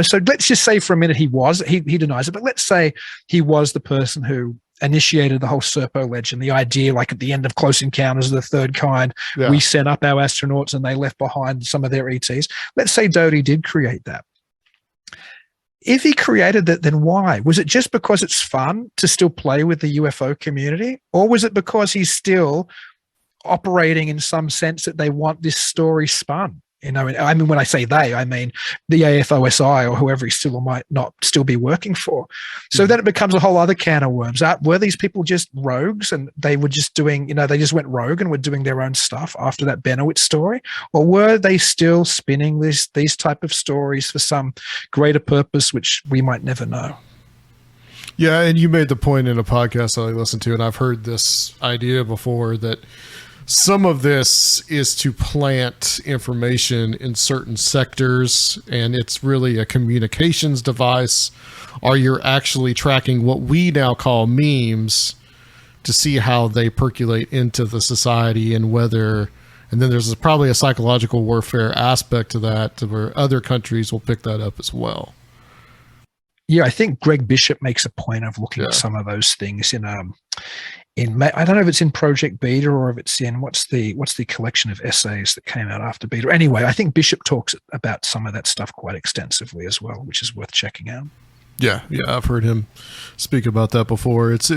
So let's just say for a minute he denies it, but let's say he was the person who initiated the whole Serpo legend, the idea, like at the end of Close Encounters of the Third Kind, we sent up our astronauts and they left behind some of their ETs. Let's say Doty did create that. If he created that, then why? Was it just because it's fun to still play with the UFO community? Or was it because he's still operating in some sense that they want this story spun? When I say they, I mean the AFOSI or whoever he still or might not still be working for. So then it becomes a whole other can of worms. Were these people just rogues and they were just doing, they just went rogue and were doing their own stuff after that Benowitz story? Or were they still spinning these type of stories for some greater purpose, which we might never know? Yeah, and you made the point in a podcast that I listened to, and I've heard this idea before, that some of this is to plant information in certain sectors, and it's really a communications device, or you're actually tracking what we now call memes to see how they percolate into the society and whether, and then there's probably a psychological warfare aspect to that, to where other countries will pick that up as well. Yeah, I think Greg Bishop makes a point of looking at some of those things in I don't know if it's in Project Beta or if it's in what's the collection of essays that came out after Beta. Anyway, I think Bishop talks about some of that stuff quite extensively as well, which is worth checking out. Yeah, I've heard him speak about that before. It's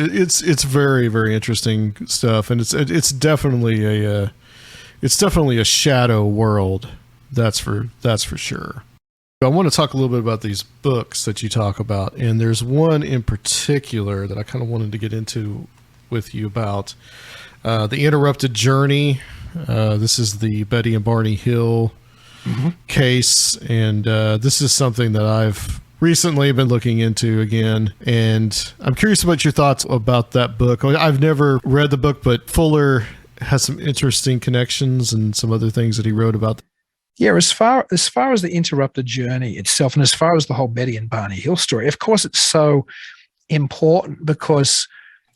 very, very interesting stuff, and it's definitely a shadow world. That's for sure. I want to talk a little bit about these books that you talk about, and there's one in particular that I kind of wanted to get into with you about. The Interrupted Journey. This is the Betty and Barney Hill case, and this is something that I've recently been looking into again, and I'm curious about your thoughts about that book. I've never read the book, but Fuller has some interesting connections and some other things that he wrote about. Yeah, as far as the Interrupted Journey itself, and as far as the whole Betty and Barney Hill story, of course, it's so important because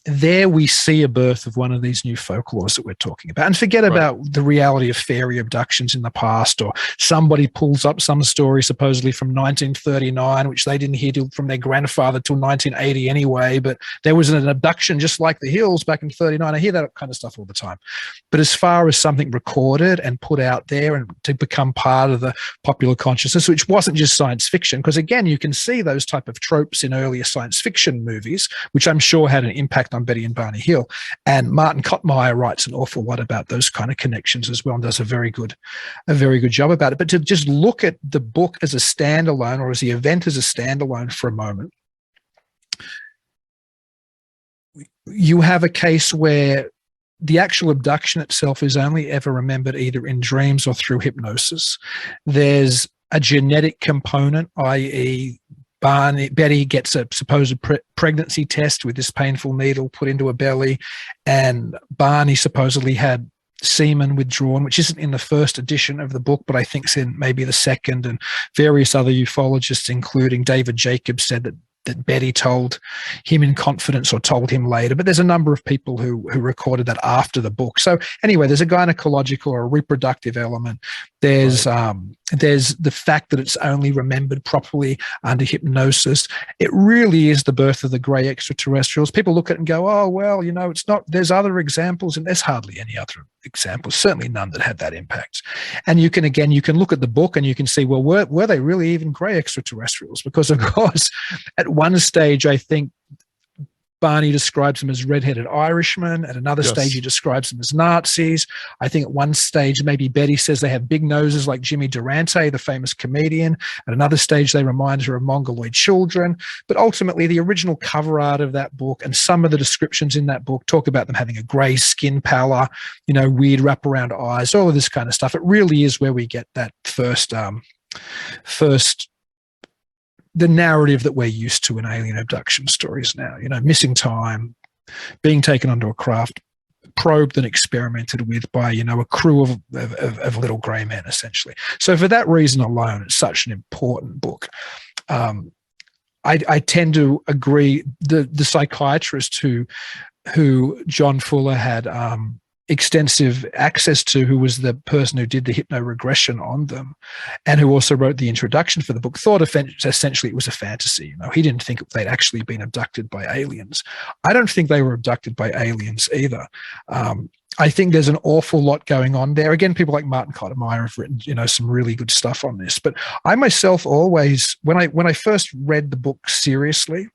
there we see a birth of one of these new folklores that we're talking about. And forget about the reality of fairy abductions in the past, or somebody pulls up some story supposedly from 1939, which they didn't hear from their grandfather till 1980 anyway, but there was an abduction just like the Hills back in 39. I hear that kind of stuff all the time. But as far as something recorded and put out there and to become part of the popular consciousness, which wasn't just science fiction, because again, you can see those type of tropes in earlier science fiction movies, which I'm sure had an impact on Betty and Barney Hill. And Martin Kottmeyer writes an awful lot about those kind of connections as well, and does a very good job about it. But to just look at the book as a standalone, or as the event as a standalone for a moment, you have a case where the actual abduction itself is only ever remembered either in dreams or through hypnosis. There's a genetic component, i.e., Betty gets a supposed pregnancy test with this painful needle put into her belly, and Barney supposedly had semen withdrawn, which isn't in the first edition of the book, but I think it's in maybe the second, and various other ufologists, including David Jacobs, said that Betty told him in confidence or told him later. But there's a number of people who recorded that after the book. So anyway, there's a gynecological or a reproductive element. There's the fact that it's only remembered properly under hypnosis. It really is the birth of the grey extraterrestrials. People look at it and go, oh, well, it's not. There's other examples, and there's hardly any other examples, certainly none that had that impact. And you can look at the book and you can see, well, were they really even grey extraterrestrials? Because, of course, at one stage, I think Barney describes them as red-headed Irishmen. At another stage, he describes them as Nazis. I think at one stage, maybe Betty says they have big noses like Jimmy Durante, the famous comedian. At another stage, they remind her of Mongoloid children. But ultimately, the original cover art of that book and some of the descriptions in that book talk about them having a grey skin pallor, weird wraparound eyes, all of this kind of stuff. It really is where we get that first the narrative that we're used to in alien abduction stories now, missing time, being taken onto a craft, probed and experimented with by, a crew of little grey men, essentially. So for that reason alone, it's such an important book. I tend to agree. The psychiatrist who John Fuller had extensive access to, who was the person who did the hypnoregression on them and who also wrote the introduction for the book, thought essentially it was a fantasy. He didn't think they'd actually been abducted by aliens. I don't think they were abducted by aliens either. I think there's an awful lot going on there. Again, people like Martin Kottmeyer have written, some really good stuff on this. But I myself always, when I first read the book seriously,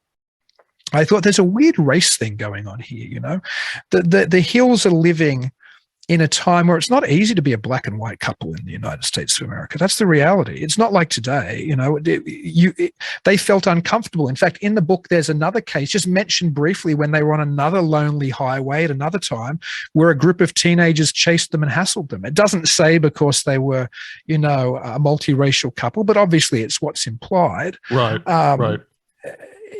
I thought there's a weird race thing going on here, The Hills are living in a time where it's not easy to be a black and white couple in the United States of America. That's the reality. It's not like today, they felt uncomfortable. In fact, in the book, there's another case just mentioned briefly when they were on another lonely highway at another time where a group of teenagers chased them and hassled them. It doesn't say because they were, a multiracial couple, but obviously it's what's implied. Right.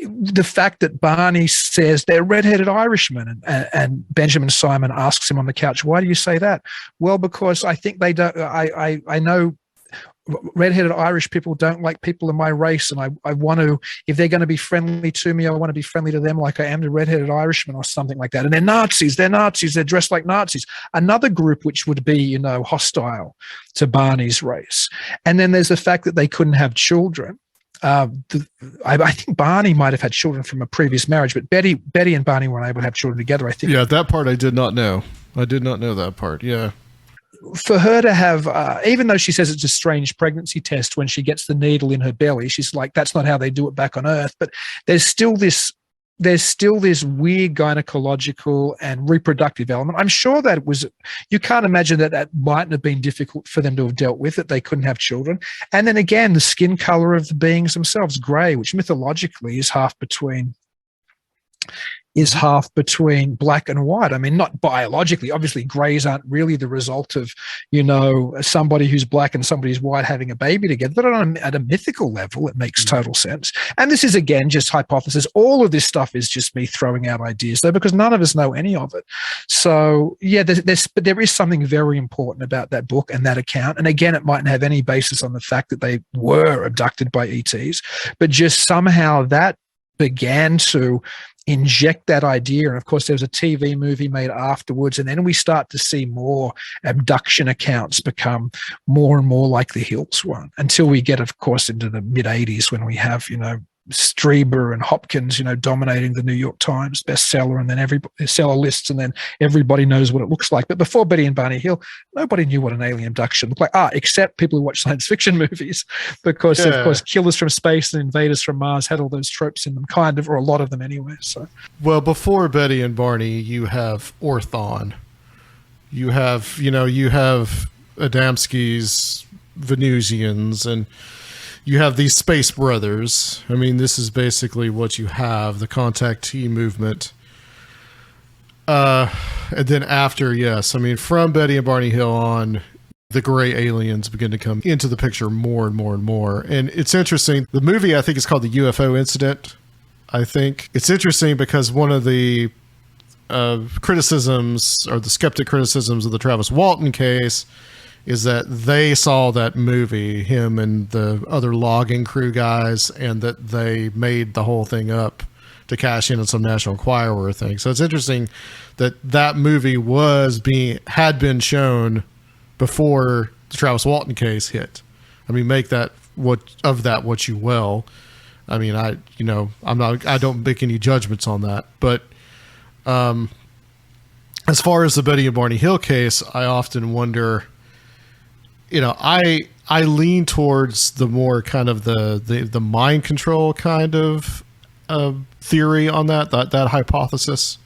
the fact that Barney says they're red-headed Irishmen, and Benjamin Simon asks him on the couch, why do you say that? Well, because I think they don't, I know red-headed Irish people don't like people in my race, and I want to, if they're going to be friendly to me, I want to be friendly to them like I am to red-headed Irishmen or something like that. And they're Nazis, they're dressed like Nazis. Another group which would be, hostile to Barney's race. And then there's the fact that they couldn't have children. I think Barney might have had children from a previous marriage, but Betty and Barney weren't able to have children together, I think. Yeah, that part I did not know. I did not know that part, yeah. For her to have, even though she says it's a strange pregnancy test when she gets the needle in her belly, she's like, that's not how they do it back on Earth. But there's still this weird gynecological and reproductive element. I'm sure that it was, you can't imagine that mightn't have been difficult for them to have dealt with, that they couldn't have children. And then again, the skin color of the beings themselves, gray, which mythologically is half between black and white. I mean, not biologically. Obviously, grays aren't really the result of, somebody who's black and somebody who's white having a baby together. But at a mythical level, it makes total sense. And this is, again, just hypothesis. All of this stuff is just me throwing out ideas, though, because none of us know any of it. So, yeah, but there is something very important about that book and that account. And again, it mightn't have any basis on the fact that they were abducted by ETs, but just somehow that began to inject that idea. And of course, there was a TV movie made afterwards, and then we start to see more abduction accounts become more and more like the Hills one, until we get, of course, into the mid-'80s when we have, Strieber and Hopkins, dominating the New York Times bestseller, and then everybody seller lists, and then everybody knows what it looks like. But before Betty and Barney Hill, nobody knew what an alien abduction looked like, except people who watch science fiction movies, because of course, killers from space and invaders from Mars had all those tropes in them, kind of, or a lot of them anyway. So, well, before Betty and Barney, you have Orthon, you have Adamski's Venusians, and you have these space brothers. I mean, this is basically what you have, the contactee movement. And then after, yes, I mean, from Betty and Barney Hill on, the gray aliens begin to come into the picture more and more and more. And it's interesting. The movie, I think, is called The UFO Incident. I think it's interesting because one of the criticisms, or the skeptic criticisms of the Travis Walton case, is that they saw that movie, him and the other logging crew guys, and that they made the whole thing up to cash in on some National Enquirer thing. So it's interesting that movie had been shown before the Travis Walton case hit. I mean, make that what you will. I mean, I don't make any judgments on that, but as far as the Betty and Barney Hill case, I often wonder, I lean towards the more kind of the mind control kind of theory on that hypothesis.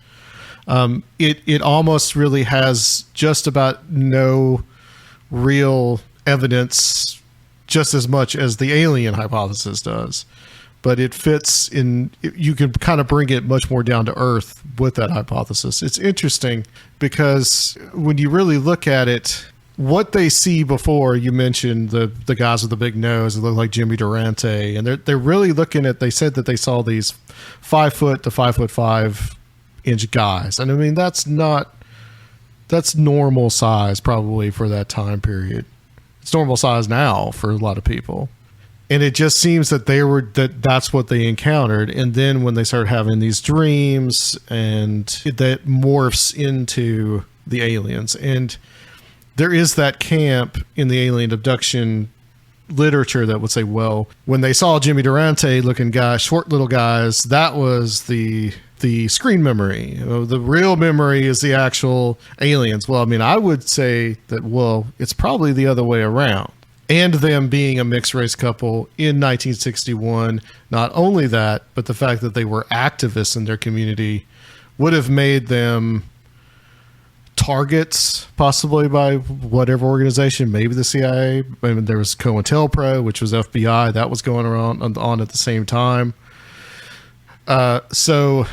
It almost really has just about no real evidence, just as much as the alien hypothesis does. But it fits in, you can kind of bring it much more down to earth with that hypothesis. It's interesting because when you really look at it, what they see before, you mentioned the guys with the big nose that look like Jimmy Durante, and they're really looking at, they said that they saw these 5 foot to 5'5" guys. And I mean, that's normal size probably for that time period. It's normal size now for a lot of people. And it just seems that that's what they encountered. And then when they start having these dreams, and that morphs into the aliens. And there is that camp in the alien abduction literature that would say, well, when they saw Jimmy Durante looking guys, short little guys, that was the screen memory. The real memory is the actual aliens. Well, I mean, I would say that, well, it's probably the other way around. And them being a mixed race couple in 1961, not only that, but the fact that they were activists in their community would have made them targets possibly by whatever organization, maybe the CIA. I mean, there was COINTELPRO, which was FBI, that was going on at the same time. So,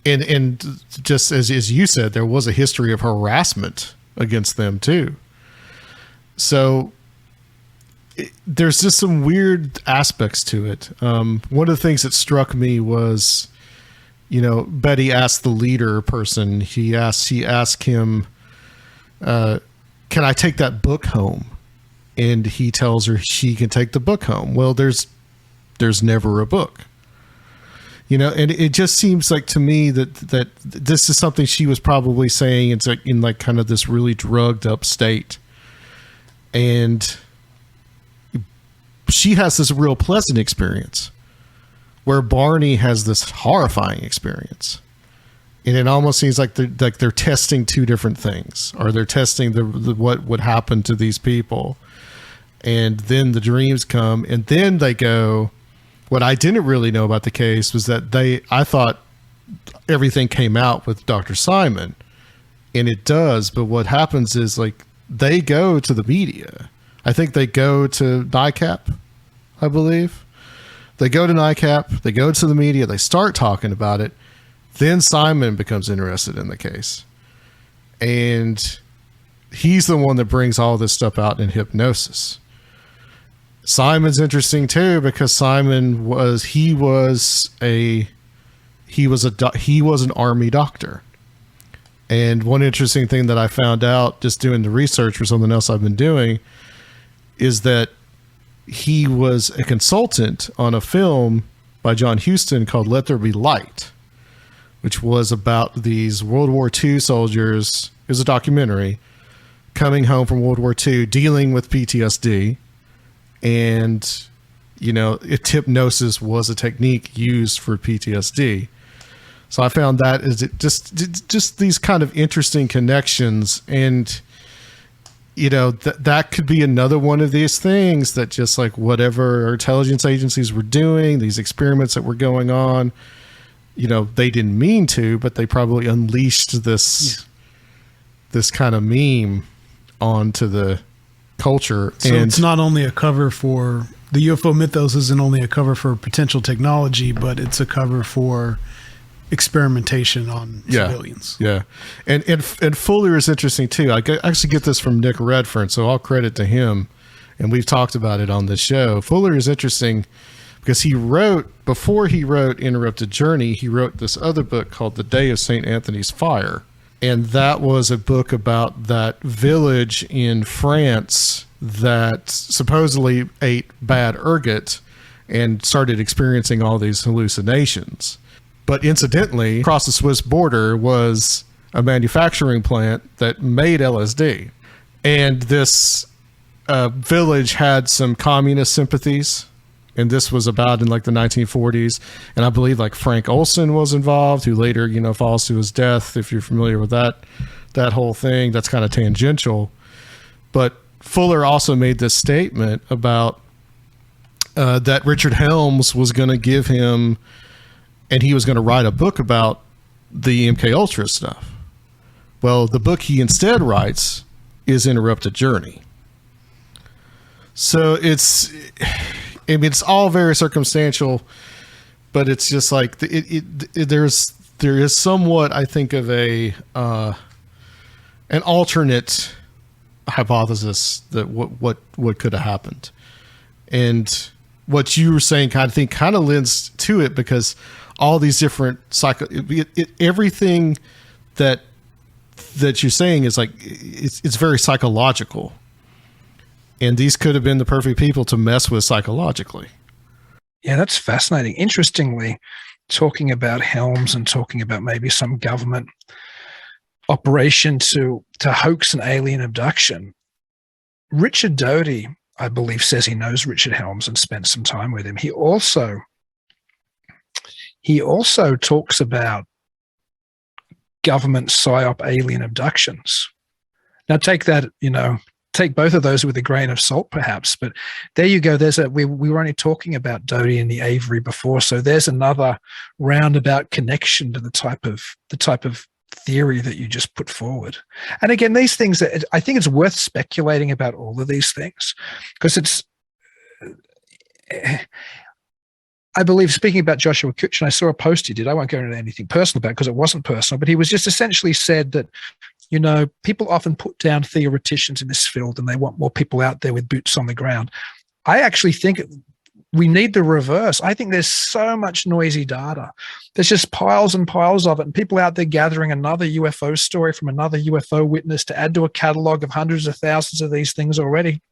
and just as you said, there was a history of harassment against them too. So there's just some weird aspects to it. One of the things that struck me was, Betty asked the leader person, she asked him, can I take that book home? And he tells her she can take the book home. Well, there's never a book, and it just seems like to me that this is something she was probably saying. It's like in like kind of this really drugged up state. And she has this real pleasant experience where Barney has this horrifying experience. And it almost seems like they're testing two different things, or they're testing the what would happen to these people. And then the dreams come, and then they go, what I didn't really know about the case was that I thought everything came out with Dr. Simon, and it does. But what happens is like they go to the media. I think they go to NICAP, I believe. They go to NICAP, they go to the media, they start talking about it. Then Simon becomes interested in the case. And he's the one that brings all this stuff out in hypnosis. Simon's interesting too, because Simon was an army doctor. And one interesting thing that I found out just doing the research for something else I've been doing is that he was a consultant on a film by John Huston called Let There Be Light, which was about these World War II soldiers. It was a documentary coming home from World War II, dealing with PTSD. And, hypnosis was a technique used for PTSD. So I found that is just these kind of interesting connections. And, that could be another one of these things that just like whatever our intelligence agencies were doing, these experiments that were going on, they didn't mean to, but they probably unleashed this kind of meme onto the culture. So it's not only a cover for the UFO mythos isn't only a cover for potential technology, but it's a cover for experimentation on civilians. Yeah. And Fuller is interesting too. I actually get this from Nick Redfern, so all credit to him. And we've talked about it on this show. Fuller is interesting because before he wrote Interrupted Journey, he wrote this other book called The Day of St. Anthony's Fire. And that was a book about that village in France that supposedly ate bad ergot and started experiencing all these hallucinations. But incidentally, across the Swiss border was a manufacturing plant that made LSD. And this village had some communist sympathies. And this was about in like the 1940s. And I believe like Frank Olson was involved, who later, falls to his death. If you're familiar with that whole thing, that's kind of tangential. But Fuller also made this statement about that Richard Helms was going to give him, and he was going to write a book about the MK Ultra stuff. Well, the book he instead writes is Interrupted Journey. So it's all very circumstantial, but it's just like there is somewhat, I think, of an alternate hypothesis that what could have happened. And what you were saying kind of lends to it, because all these different everything that you're saying is like it's very psychological. And these could have been the perfect people to mess with psychologically. Yeah, that's fascinating. Interestingly, talking about Helms and talking about maybe some government operation to hoax an alien abduction, Richard Doty, I believe, says he knows Richard Helms and spent some time with him. He also talks about government psyop alien abductions. Now take that, take both of those with a grain of salt, perhaps. But there you go. We were only talking about Doty and the Avery before, so there's another roundabout connection to the type of theory that you just put forward. And again, these things, I think it's worth speculating about all of these things, because I believe, speaking about Joshua Kitchen, I saw a post he did. I won't go into anything personal about it because it wasn't personal, but he was just essentially said that, people often put down theoreticians in this field and they want more people out there with boots on the ground. I actually think we need the reverse. I think there's so much noisy data. There's just piles and piles of it, and people out there gathering another UFO story from another UFO witness to add to a catalog of hundreds of thousands of these things already.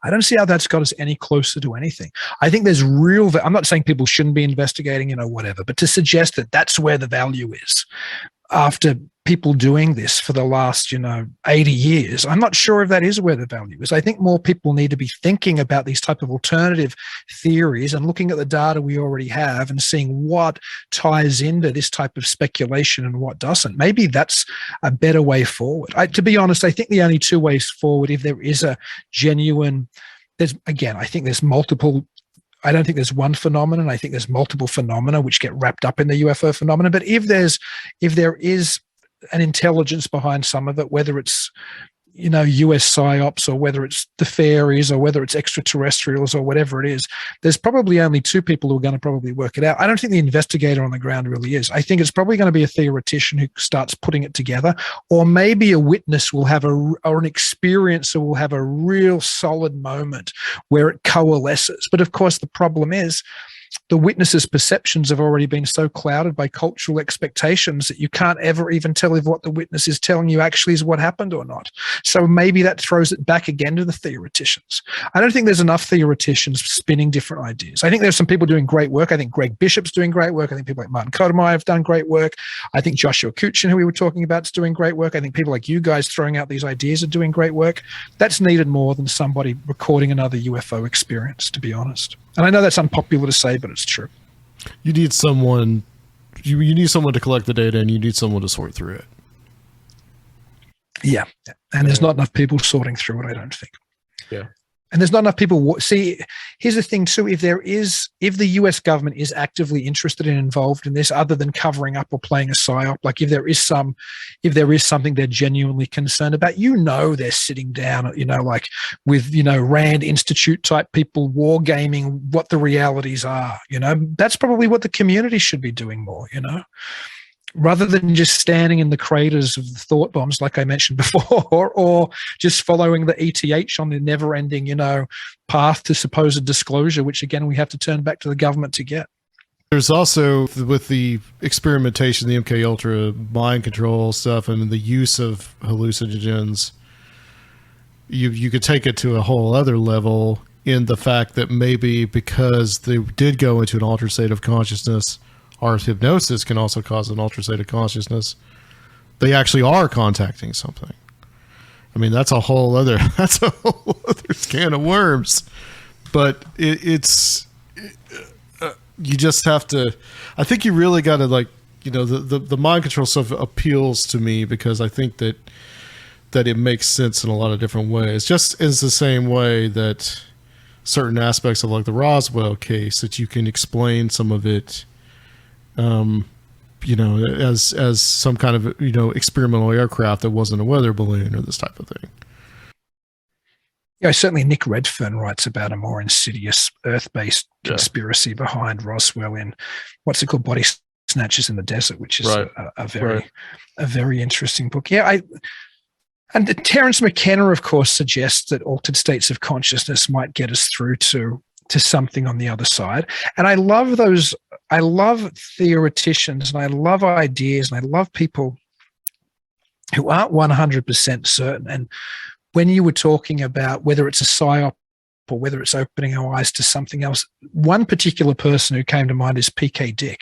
I don't see how that's got us any closer to anything. I think there's I'm not saying people shouldn't be investigating, whatever, but to suggest that that's where the value is after people doing this for the last, 80 years, I'm not sure if that is where the value is. I think more people need to be thinking about these type of alternative theories and looking at the data we already have and seeing what ties into this type of speculation and what doesn't. Maybe that's a better way forward. To be honest, I think the only two ways forward, if there is a genuine, I think there's multiple. I don't think there's one phenomenon. I think there's multiple phenomena which get wrapped up in the UFO phenomenon. But if there is an intelligence behind some of it, whether it's US psyops or whether it's the fairies or whether it's extraterrestrials or whatever it is, there's probably only two people who are going to probably work it out. I don't think the investigator on the ground really is. I think it's probably going to be a theoretician who starts putting it together, or maybe a witness will have or an experiencer will have a real solid moment where it coalesces. But of course, the problem is the witness's perceptions have already been so clouded by cultural expectations that you can't ever even tell if what the witness is telling you actually is what happened or not. So maybe that throws it back again to the theoreticians. I don't think there's enough theoreticians spinning different ideas. I think there's some people doing great work. I think Greg Bishop's doing great work. I think people like Martin Kodemeyer have done great work. I think Joshua Kuchin, who we were talking about, is doing great work. I think people like you guys throwing out these ideas are doing great work. That's needed more than somebody recording another UFO experience, to be honest. And I know that's unpopular to say, but it's true. You need someone. You need someone to collect the data, and you need someone to sort through it. Yeah, and there's not enough people sorting through it, I don't think. Yeah. And there's not enough people. See, here's the thing too. If the US government is actively interested and involved in this, other than covering up or playing a psyop, like if there is something they're genuinely concerned about, they're sitting down, like with, Rand Institute type people wargaming what the realities are, that's probably what the community should be doing more, rather than just standing in the craters of the thought bombs, like I mentioned before, or just following the ETH on the never-ending, path to supposed disclosure, which again we have to turn back to the government to get. There's also, with the experimentation, the MK Ultra mind control stuff, and the use of hallucinogens, you could take it to a whole other level in the fact that maybe because they did go into an altered state of consciousness, or hypnosis can also cause an altered state of consciousness, they actually are contacting something. I mean, that's a whole other can of worms. But you just have to, I think you really got to the mind control stuff appeals to me because I think that it makes sense in a lot of different ways. Just as the same way that certain aspects of like the Roswell case, that you can explain some of it as some kind of, experimental aircraft that wasn't a weather balloon or this type of thing. Yeah, certainly Nick Redfern writes about a more insidious Earth-based conspiracy behind Roswell in what's it called, Body Snatchers in the Desert, which is a very interesting book. Yeah, and Terence McKenna, of course, suggests that altered states of consciousness might get us through to something on the other side. And I love theoreticians, and I love ideas, and I love people who aren't 100% certain. And when you were talking about whether it's a psyop or whether it's opening our eyes to something else, one particular person who came to mind is PK Dick.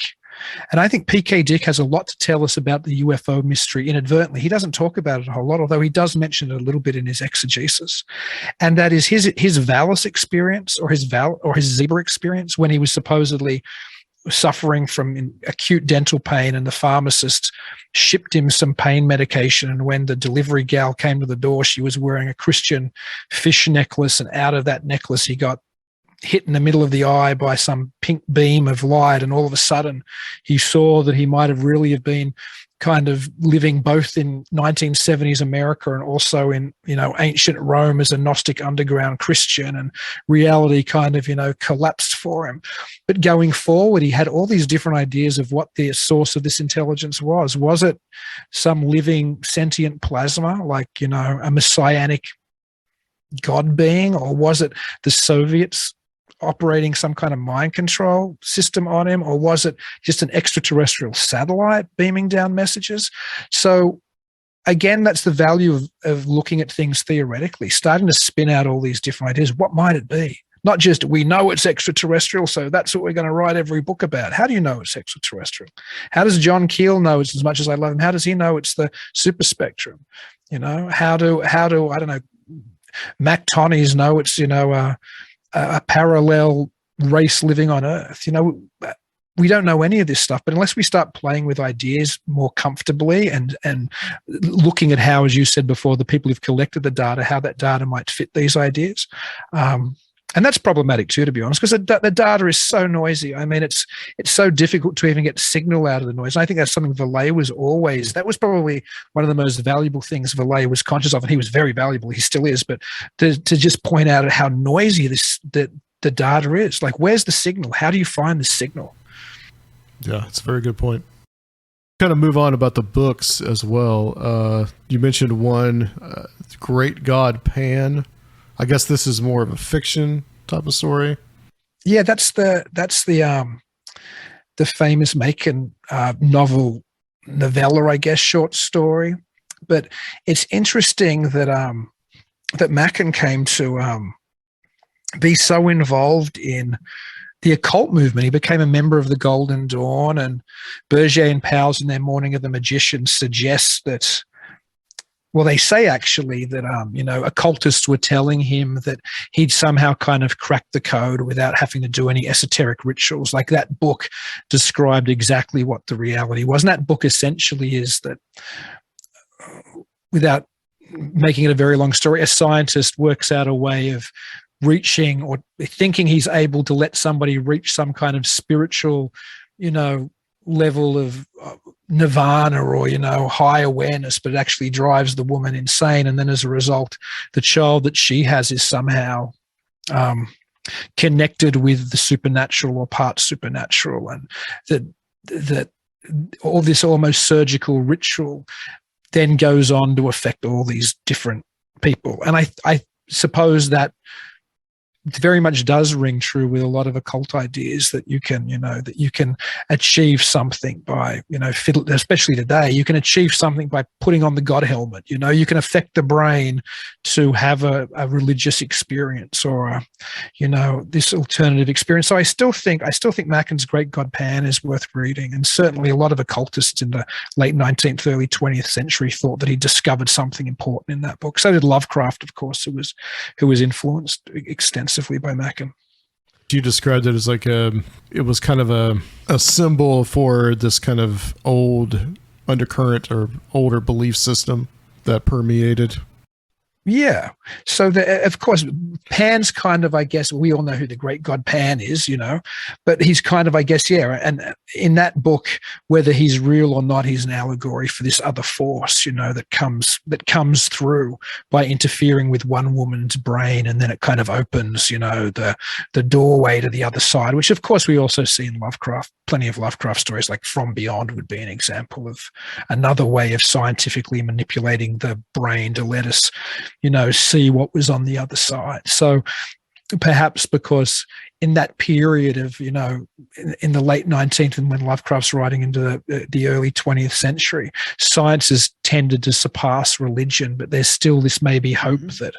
And I think PK Dick has a lot to tell us about the UFO mystery inadvertently. He doesn't talk about it a whole lot, although he does mention it a little bit in his exegesis. And that is his Valus experience or his zebra experience when he was supposedly suffering from acute dental pain, and the pharmacist shipped him some pain medication. And when the delivery gal came to the door, she was wearing a Christian fish necklace, and out of that necklace he got hit in the middle of the eye by some pink beam of light, and all of a sudden he saw that he might have really have been kind of living both in 1970s America and also in ancient Rome as a Gnostic underground Christian, and reality kind of collapsed for him. But going forward, he had all these different ideas of what the source of this intelligence was. Was it some living sentient plasma, like a messianic God being, or was it the Soviets operating some kind of mind control system on him, or was it just an extraterrestrial satellite beaming down messages? So again, that's the value of looking at things theoretically, starting to spin out all these different ideas. What might it be? Not just, we know it's extraterrestrial, so that's what we're going to write every book about. How do you know it's extraterrestrial? How does John Keel know it's, as much as I love him, how does he know it's the super spectrum? You know, how do I don't know, Mac Tonnies know it's, you know, a parallel race living on Earth? You know, we don't know any of this stuff, but unless we start playing with ideas more comfortably and looking at how, as you said before, the people who've collected the data, how that data might fit these ideas. And that's problematic too, to be honest, because the data is so noisy. I mean, it's so difficult to even get signal out of the noise. And I think that's something Vallée was always, that was probably one of the most valuable things Vallée was conscious of, and he was very valuable, he still is, but to just point out how noisy the data is. Like, where's the signal? How do you find the signal? Yeah, it's a very good point. Kind of move on about the books as well. You mentioned one, Great God Pan. I guess this is more of a fiction type of story. Yeah, that's the famous Macon novella, I guess, short story. But it's interesting that that Macon came to be so involved in the occult movement. He became a member of the Golden Dawn, and Berger and Powell's in their Morning of the Magician suggests that, well, they say actually that, you know, occultists were telling him that he'd somehow kind of cracked the code without having to do any esoteric rituals. Like, that book described exactly what the reality was. And that book essentially is that, without making it a very long story, a scientist works out a way of reaching, or thinking he's able to let somebody reach some kind of spiritual, you know, level of nirvana, or, you know, high awareness, but it actually drives the woman insane. And then as a result, the child that she has is somehow connected with the supernatural or part supernatural. And that all this almost surgical ritual then goes on to affect all these different people. And I suppose that very much does ring true with a lot of occult ideas, that you can, you know, that you can achieve something by, you know, especially today, you can achieve something by putting on the God helmet. You know, you can affect the brain to have a religious experience, or you know, this alternative experience. So I still think Macon's Great God Pan is worth reading, and certainly a lot of occultists in the late 19th, early 20th century thought that he discovered something important in that book. So did Lovecraft, of course, who was influenced extensively by Macon. You described it as like it was kind of a symbol for this kind of old undercurrent or older belief system that permeated. Yeah. So, of course, Pan's kind of, I guess, we all know who the great god Pan is, you know, but he's kind of, I guess, yeah. And in that book, whether he's real or not, he's an allegory for this other force, you know, that comes through by interfering with one woman's brain, and then it kind of opens, you know, the doorway to the other side, which, of course, we also see in Lovecraft. Plenty of Lovecraft stories, like From Beyond would be an example of another way of scientifically manipulating the brain to let us, you know, see what was on the other side. So perhaps because in that period of, you know, in the late 19th, and when Lovecraft's writing into the early 20th century, science has tended to surpass religion, but there's still this maybe hope that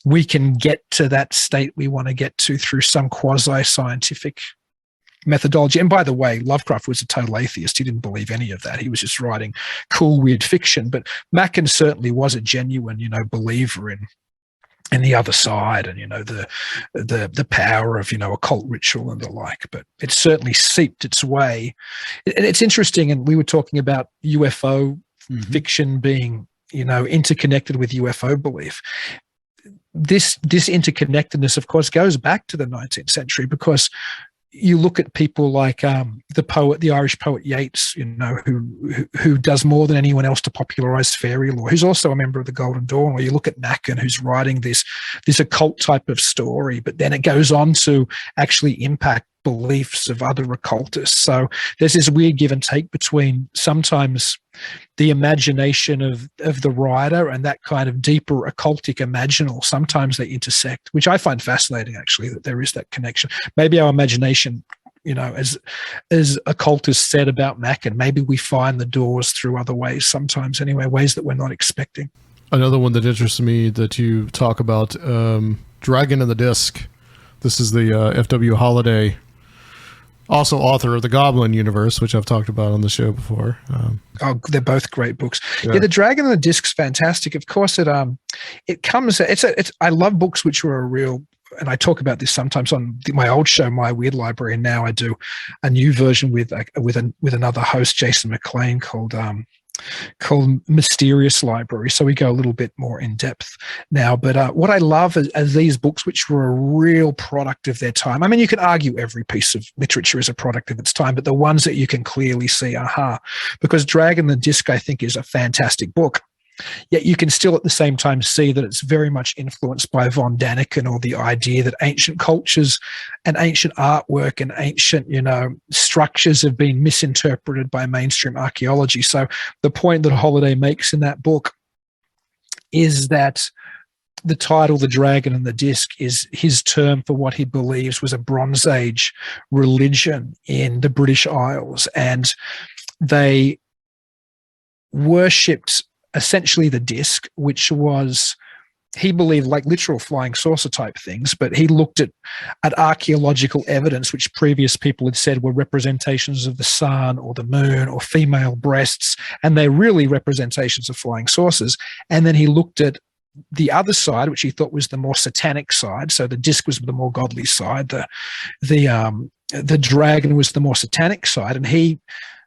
we can get to that state we want to get to through some quasi-scientific methodology. And by the way, Lovecraft was a total atheist. He didn't believe any of that. He was just writing cool, weird fiction. But Macon certainly was a genuine, you know, believer in the other side, and, you know, the power of, you know, occult ritual and the like. But it certainly seeped its way. And it's interesting, and we were talking about UFO fiction being, you know, interconnected with UFO belief. This interconnectedness, of course, goes back to the 19th century, because you look at people like the Irish poet Yeats, you know, who does more than anyone else to popularize fairy lore, who's also a member of the Golden Dawn. Or you look at Macon, who's writing this occult type of story, but then it goes on to actually impact beliefs of other occultists. So there's this weird give and take between sometimes the imagination of the writer and that kind of deeper occultic imaginal. Sometimes they intersect, which I find fascinating, actually, that there is that connection. Maybe our imagination, as occultists said about Mackin, maybe we find the doors through other ways sometimes anyway, ways that we're not expecting. Another one that interests me that you talk about, Dragon and the Disc. This is the F.W. Holiday, also author of the Goblin Universe, which I've talked about on the show before. They're both great books. Yeah, The Dragon and the Disc's fantastic. Of course, it comes. I love books which are a real. And I talk about this sometimes on my old show, My Weird Library, and now I do a new version with another host, Jason McLean, called Mysterious Library. So we go a little bit more in depth now. But what I love is these books, which were a real product of their time. I mean, you can argue every piece of literature is a product of its time, but the ones that you can clearly see, because Dragon the Disc, I think, is a fantastic book. Yet you can still at the same time see that it's very much influenced by von Daniken, or the idea that ancient cultures and ancient artwork and ancient, structures have been misinterpreted by mainstream archaeology. So the point that Holiday makes in that book is that the title, The Dragon and the Disc, is his term for what he believes was a Bronze Age religion in the British Isles. And they worshipped essentially the disc, which was, he believed, like literal flying saucer type things, but he looked at archaeological evidence which previous people had said were representations of the sun or the moon or female breasts, and they're really representations of flying saucers. And then he looked at the other side, which he thought was the more satanic side. So the disc was the more godly side. The dragon was the more satanic side, and he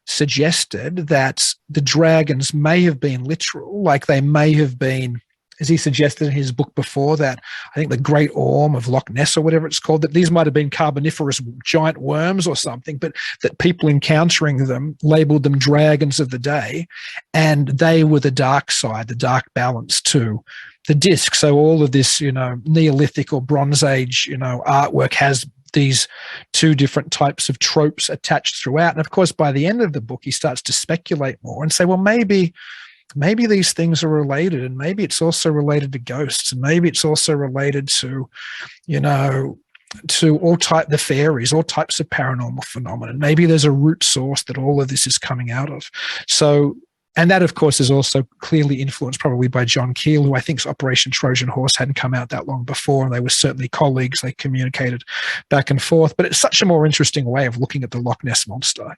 suggested that the dragons may have been literal, like they may have been, as he suggested in his book before that, I think the Great Orm of Loch Ness or whatever it's called, that these might have been carboniferous giant worms or something, but that people encountering them labeled them dragons of the day, and they were the dark side, the dark balance to the disc. So all of this, Neolithic or Bronze Age, artwork has these two different types of tropes attached throughout. And of course, by the end of the book, he starts to speculate more and say, well, maybe these things are related, and maybe it's also related to ghosts, and maybe it's also related to, the fairies, all types of paranormal phenomena. Maybe there's a root source that all of this is coming out of. So, and that, of course, is also clearly influenced probably by John Keel, who I think's Operation Trojan Horse hadn't come out that long before, and they were certainly colleagues. They communicated back and forth. But it's such a more interesting way of looking at the Loch Ness Monster,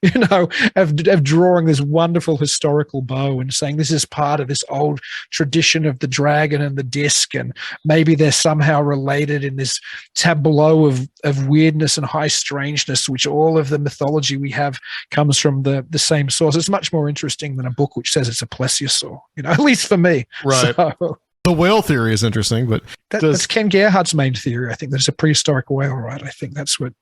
of drawing this wonderful historical bow and saying this is part of this old tradition of the dragon and the disc, and maybe they're somehow related in this tableau of weirdness and high strangeness, which all of the mythology we have comes from the same source. It's much more interesting than a book which says it's a plesiosaur, at least for me. Right. So, the whale theory is interesting, but that's Ken Gerhardt's main theory. I think there's a prehistoric whale, right? I think that's what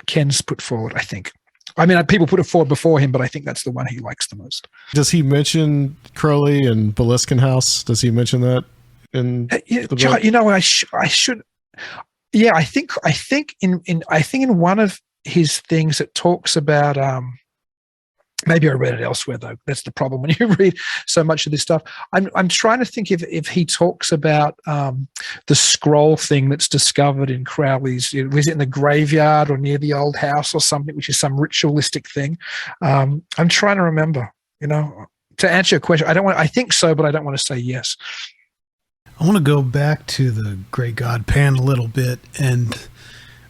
Ken's put forward, I think. I mean, people put it forward before him, but I think that's the one he likes the most. Does he mention Crowley and Beliskin House? Does he mention that in the book? I should. Yeah, I think in one of his things it talks about. Maybe I read it elsewhere, though. That's the problem when you read so much of this stuff. I'm trying to think if he talks about the scroll thing that's discovered in Crowley's. Was it in the graveyard or near the old house or something, which is some ritualistic thing? I'm trying to remember. To answer your question, I think so, but I don't want to say yes. I want to go back to the Great God Pan a little bit and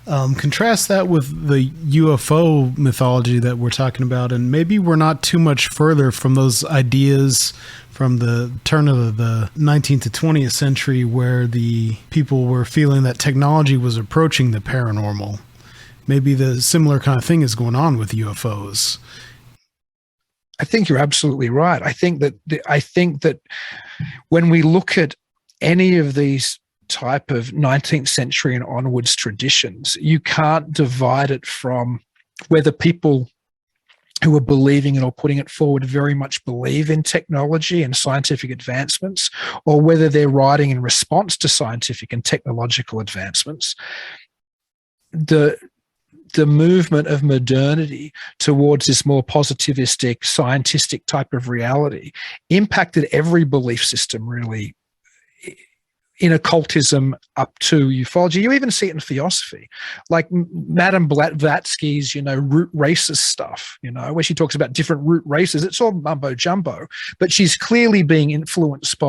contrast that with the UFO mythology that we're talking about, and maybe we're not too much further from those ideas from the turn of the 19th to 20th century, where the people were feeling that technology was approaching the paranormal. Maybe the similar kind of thing is going on with UFOs. I think you're absolutely right. I think that when we look at any of these type of 19th century and onwards traditions, you can't divide it from whether people who are believing it or putting it forward very much believe in technology and scientific advancements, or whether they're writing in response to scientific and technological advancements. The the movement of modernity towards this more positivistic, scientistic type of reality impacted every belief system, really, in occultism up to ufology. You even see it in theosophy, like Madame Blavatsky's, root racist stuff, where she talks about different root races. It's all mumbo jumbo, but she's clearly being influenced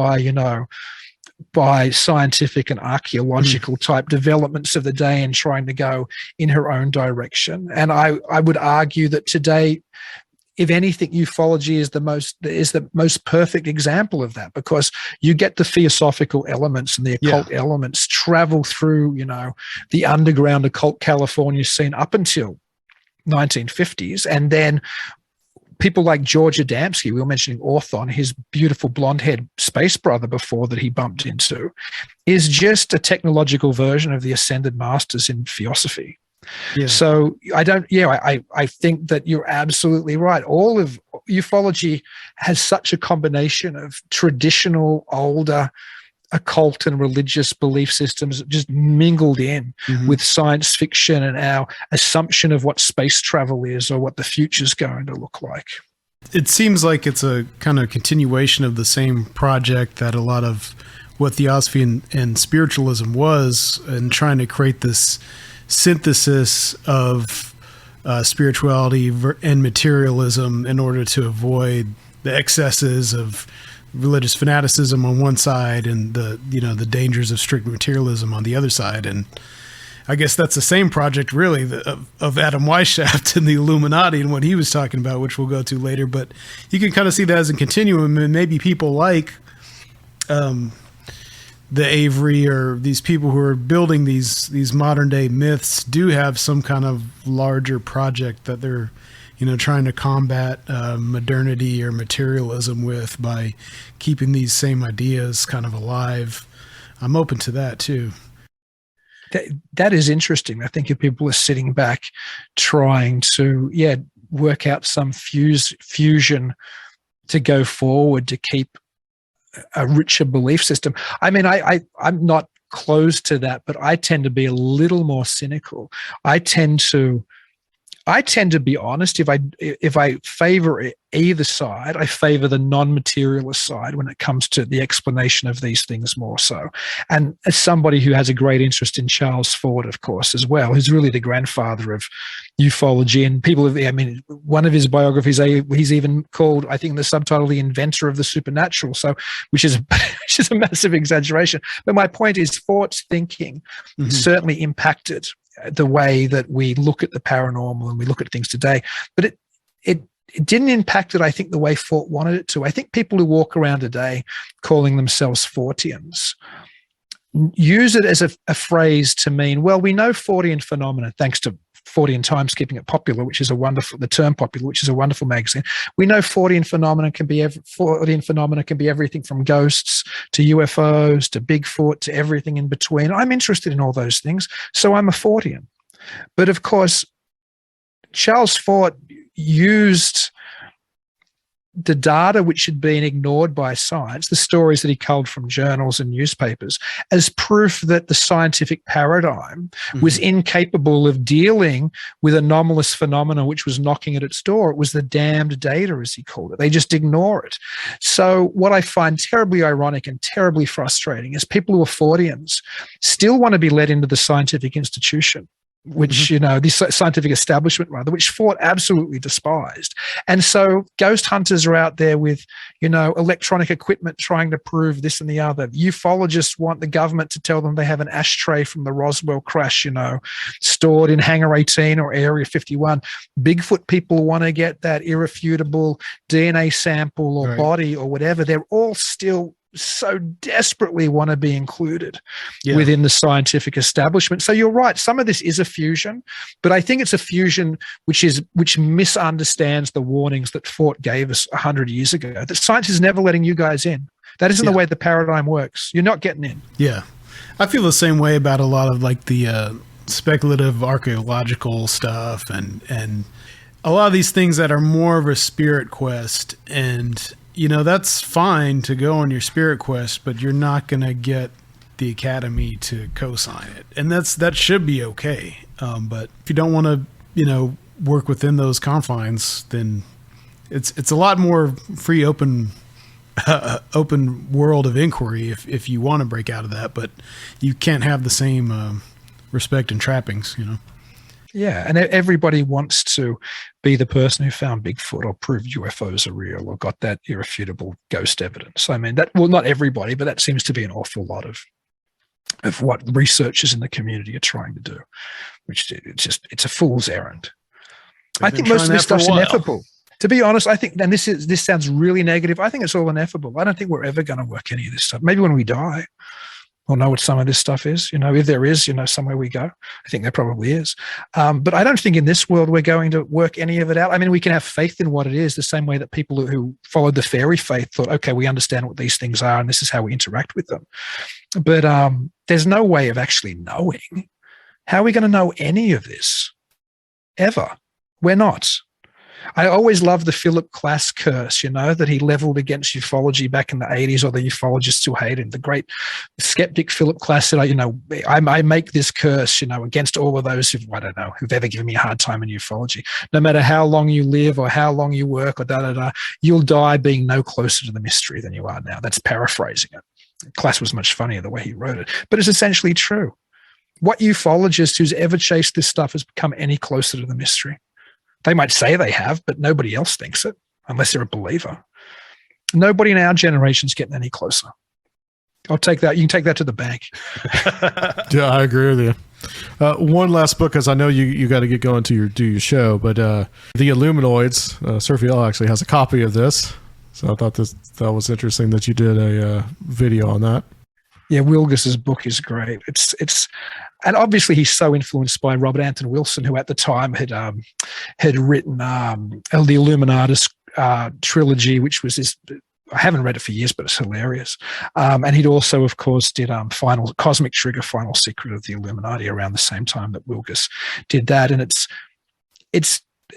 by scientific and archaeological type developments of the day and trying to go in her own direction. And I would argue that today, if anything, ufology is the most perfect example of that, because you get the theosophical elements and the occult elements travel through, the underground occult California scene up until 1950s. And then people like George Adamski, we were mentioning Orthon, his beautiful blonde-haired space brother before that he bumped into, is just a technological version of the ascended masters in theosophy. Yeah. So I think that you're absolutely right. All of ufology has such a combination of traditional, older, occult and religious belief systems just mingled in with science fiction and our assumption of what space travel is or what the future's going to look like. It seems like it's a kind of continuation of the same project that a lot of what theosophy and spiritualism was, and trying to create this synthesis of spirituality and materialism in order to avoid the excesses of religious fanaticism on one side and the dangers of strict materialism on the other side. And I guess that's the same project really of Adam Weishaupt and the Illuminati and what he was talking about, which we'll go to later. But you can kind of see that as a continuum, and maybe people like the Avery or these people who are building these modern day myths do have some kind of larger project that they're trying to combat modernity or materialism with by keeping these same ideas kind of alive. I'm open to that too. That is interesting. I think if people are sitting back trying to work out some fusion to go forward to keep a richer belief system. I mean, I'm not closed to that, but I tend to be a little more cynical. I tend to be honest. If I favor either side, I favor the non-materialist side when it comes to the explanation of these things more so. And as somebody who has a great interest in Charles Fort, of course, as well, who's really the grandfather of ufology, and one of his biographies, he's even called, I think, the subtitle, the inventor of the supernatural. So, which is a massive exaggeration. But my point is, Fort's thinking certainly impacted the way that we look at the paranormal and we look at things today. But it didn't impact it, I think, the way Fort wanted it to. I think people who walk around today calling themselves Fortians use it as a phrase to mean, well, we know Fortian phenomena thanks to Fortian Times keeping it popular, which is a wonderful magazine. We know Fortian phenomena can be everything from ghosts to UFOs to Bigfoot to everything in between. I'm interested in all those things, so I'm a Fortian. But of course, Charles Fort used the data which had been ignored by science, the stories that he culled from journals and newspapers, as proof that the scientific paradigm was incapable of dealing with anomalous phenomena which was knocking at its door. It was the damned data, as he called it. They just ignore it. So what I find terribly ironic and terribly frustrating is people who are Fortians still want to be led into the scientific institution, which, this scientific establishment, rather, which Fort absolutely despised. And so ghost hunters are out there with, electronic equipment trying to prove this and the other. Ufologists want the government to tell them they have an ashtray from the Roswell crash, stored in Hangar 18 or Area 51. Bigfoot people want to get that irrefutable DNA sample or body or whatever. They're all still so desperately want to be included within the scientific establishment. So you're right. Some of this is a fusion, but I think it's a fusion which misunderstands the warnings that Fort gave us 100 years ago, that science is never letting you guys in. That isn't the way the paradigm works. You're not getting in. Yeah. I feel the same way about a lot of like the speculative archaeological stuff and a lot of these things that are more of a spirit quest. And that's fine to go on your spirit quest, but you're not going to get the Academy to co-sign it. And that should be okay. But if you don't want to work within those confines, then it's a lot more free, open world of inquiry if you want to break out of that, but you can't have the same respect and trappings, Yeah, and everybody wants to be the person who found Bigfoot or proved UFOs are real or got that irrefutable ghost evidence. I mean, not everybody, but that seems to be an awful lot of what researchers in the community are trying to do, which it's a fool's errand. I think most of this stuff's ineffable. To be honest, I think, and this sounds really negative, I think it's all ineffable. I don't think we're ever going to work any of this stuff. Maybe when we die, we'll know what some of this stuff is. If there is, somewhere we go. I think there probably is. But I don't think in this world we're going to work any of it out. I mean, we can have faith in what it is, the same way that people who followed the fairy faith thought, okay, we understand what these things are and this is how we interact with them. But there's no way of actually knowing. How are we going to know any of this? Ever. We're not. I always loved the Philip Klass curse, that he leveled against ufology back in the 80s, or the ufologists who hated him. The great skeptic Philip Klass said, I make this curse, against all of those who've ever given me a hard time in ufology. No matter how long you live or how long you work or you'll die being no closer to the mystery than you are now. That's paraphrasing it. Klass was much funnier the way he wrote it, but it's essentially true. What ufologist who's ever chased this stuff has become any closer to the mystery? They might say they have, but nobody else thinks it, unless they're a believer. Nobody in our generation's getting any closer. I'll take that. You can take that to the bank. Yeah, I agree with you. One last book, because I know you got to get going to do your show, but The Illuminoids, Surfiel actually has a copy of this. So I thought that was interesting that you did a video on that. Yeah, Wilgis's book is great. It's and obviously he's so influenced by Robert Anton Wilson, who at the time had written the Illuminatus trilogy, which was this. I haven't read it for years, but it's hilarious. And he'd also, of course, did Cosmic Trigger, Final Secret of the Illuminati around the same time that Wilgis did that. And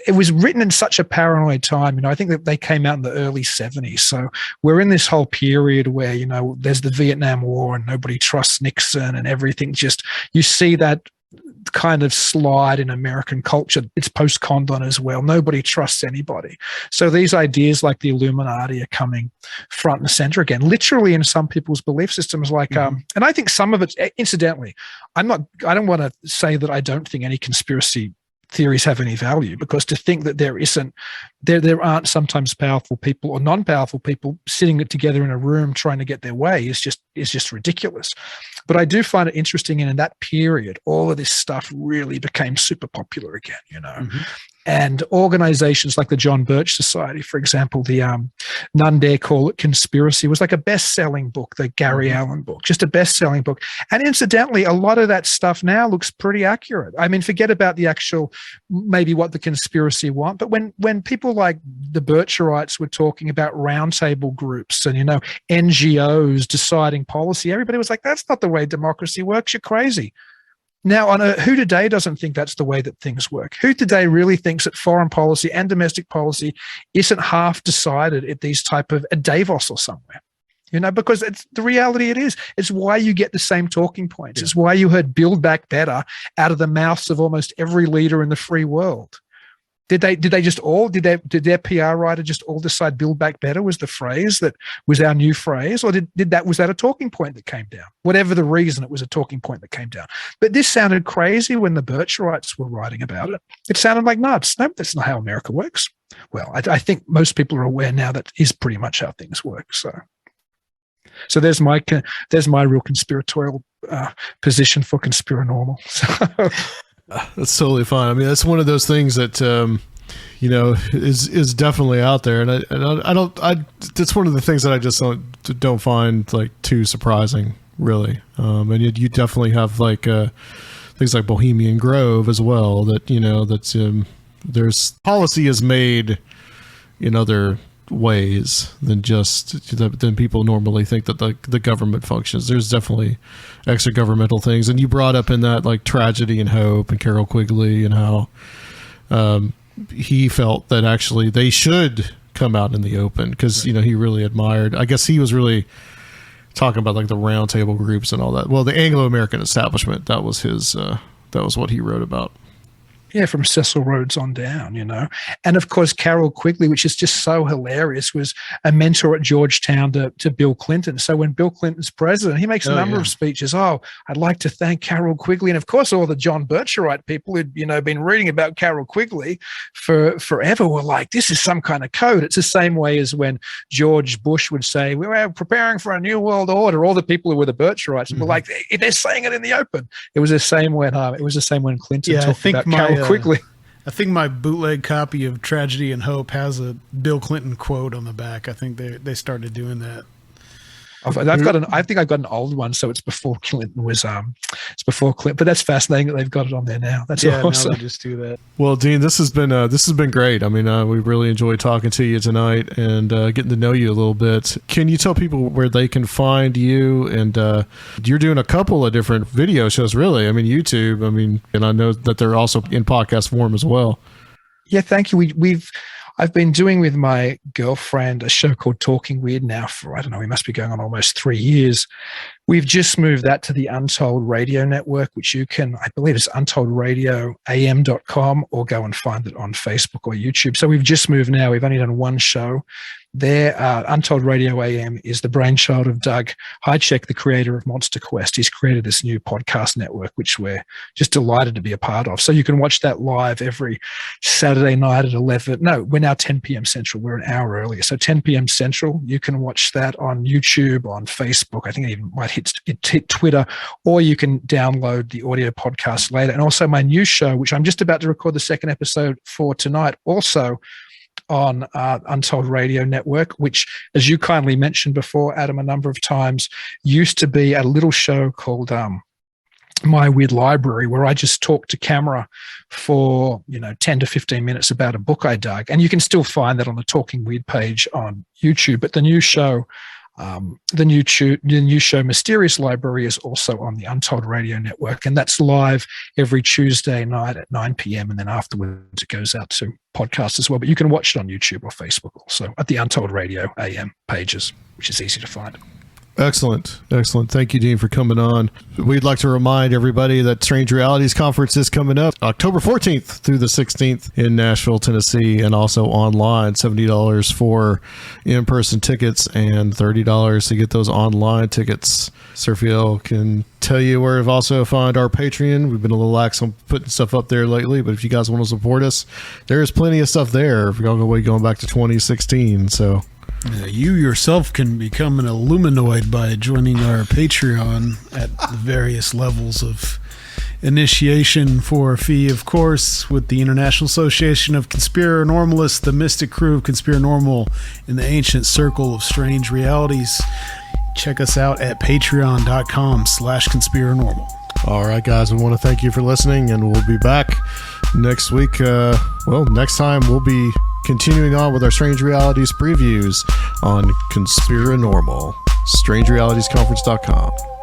it was written in such a paranoid time. I think that they came out in the early 70s. So we're in this whole period where, there's the Vietnam War and nobody trusts Nixon and everything. You see that kind of slide in American culture. It's post-Condon as well. Nobody trusts anybody. So these ideas like the Illuminati are coming front and center again, literally in some people's belief systems. And I think some of it, incidentally, I don't want to say that I don't think any conspiracy theories have any value, because to think that there aren't sometimes powerful people or non-powerful people sitting together in a room trying to get their way is just ridiculous. But I do find it interesting, and in that period, all of this stuff really became super popular again, And organizations like the John Birch Society, for example, the None Dare Call It Conspiracy was like a best-selling book, the Gary Allen book, just a best-selling book. And incidentally, a lot of that stuff now looks pretty accurate. I mean, forget about the actual, maybe what the conspiracy want, but when people like the Bircherites were talking about roundtable groups and, NGOs deciding policy, everybody was like, that's not the way democracy works. You're crazy. Now, who today doesn't think that's the way that things work? Who today really thinks that foreign policy and domestic policy isn't half decided at these type of a Davos or somewhere? Because it's the reality it is. It's why you get the same talking points. Yeah. It's why you heard Build Back Better out of the mouths of almost every leader in the free world. Did their PR writer just all decide Build Back Better was the phrase that was our new phrase? Or was that a talking point that came down? Whatever the reason, it was a talking point that came down. But this sounded crazy when the Bircherites were writing about it. It sounded like nuts. No, that's not how America works. Well, I think most people are aware now that is pretty much how things work. So there's my real conspiratorial position for Conspirinormal. So. That's totally fine. I mean, that's one of those things that is definitely out there, and I don't. It's one of the things that I just don't find like too surprising, really. And you definitely have like things like Bohemian Grove as well. That there's policy is made in other ways than people normally think that the government functions. There's definitely extra governmental things, and you brought up in that like Tragedy and Hope and Carol Quigley and how he felt that actually they should come out in the open because he really admired. I guess he was really talking about like the round table groups and all that. Well, the Anglo-American establishment, that was his. That was what he wrote about. from Cecil Rhodes on down, And of course, Carol Quigley, which is just so hilarious, was a mentor at Georgetown to Bill Clinton. So when Bill Clinton's president, he makes a number of speeches. Oh, I'd like to thank Carol Quigley. And of course, all the John Bircherite people who'd, been reading about Carol Quigley for forever were like, this is some kind of code. It's the same way as when George Bush would say, we're preparing for a new world order. All the people who were the Bircherites were like, they're saying it in the open. It was the same when Clinton talked about Carol Quigley. I think my bootleg copy of Tragedy and Hope has a Bill Clinton quote on the back. I think they started doing that. I think I've got an old one, so it's before Clinton was. It's before Clinton, but that's fascinating that they've got it on there now. That's awesome. Now they just do that. Well, Dean, this has been great. I mean, we really enjoyed talking to you tonight and getting to know you a little bit. Can you tell people where they can find you? And you're doing a couple of different video shows, really. I mean, YouTube. I mean, and I know that they're also in podcast form as well. Yeah, thank you. I've been doing with my girlfriend a show called Talking Weird now for, I don't know, we must be going on almost 3 years. We've just moved that to the Untold Radio Network, which you can, I believe it's untoldradio.am.com, or go and find it on Facebook or YouTube. So we've just moved now. We've only done one show there. Untold Radio AM is the brainchild of Doug Hychek, the creator of Monster Quest. He's created this new podcast network, which we're just delighted to be a part of. So you can watch that live every Saturday night at 11. No, we're now 10 p.m. Central. We're an hour earlier. So 10 p.m. Central, you can watch that on YouTube, on Facebook. I think it even might hit Twitter, or you can download the audio podcast later. And also my new show, which I'm just about to record the second episode for tonight, also on Untold Radio Network, which, as you kindly mentioned before, Adam, a number of times, used to be a little show called My Weird Library, where I just talk to camera for 10 to 15 minutes about a book I dug. And you can still find that on the Talking Weird page on YouTube. But the new show, the new show Mysterious Library, is also on the Untold Radio Network, and that's live every Tuesday night at 9 p.m. and then afterwards it goes out to podcasts as well. But you can watch it on YouTube or Facebook also at the Untold Radio AM pages, which is easy to find. Excellent. Thank you, Dean, for coming on. We'd like to remind everybody that Strange Realities Conference is coming up October 14th through the 16th in Nashville, Tennessee, and also online. $70 for in-person tickets and $30 to get those online tickets. Sergio can tell you where to also find our Patreon. We've been a little lax on putting stuff up there lately, but if you guys want to support us, there's plenty of stuff there. If you're going back to 2016, so... You yourself can become an Illuminoid by joining our Patreon at the various levels of initiation for a fee, of course, with the International Association of Conspirinormalists, the mystic crew of Conspirinormal in the ancient circle of strange realities. Check us out at patreon.com/Conspirinormal. All right, guys, we want to thank you for listening, and we'll be back next week. Next time we'll be continuing on with our Strange Realities previews on Conspirinormal. StrangeRealitiesConference.com.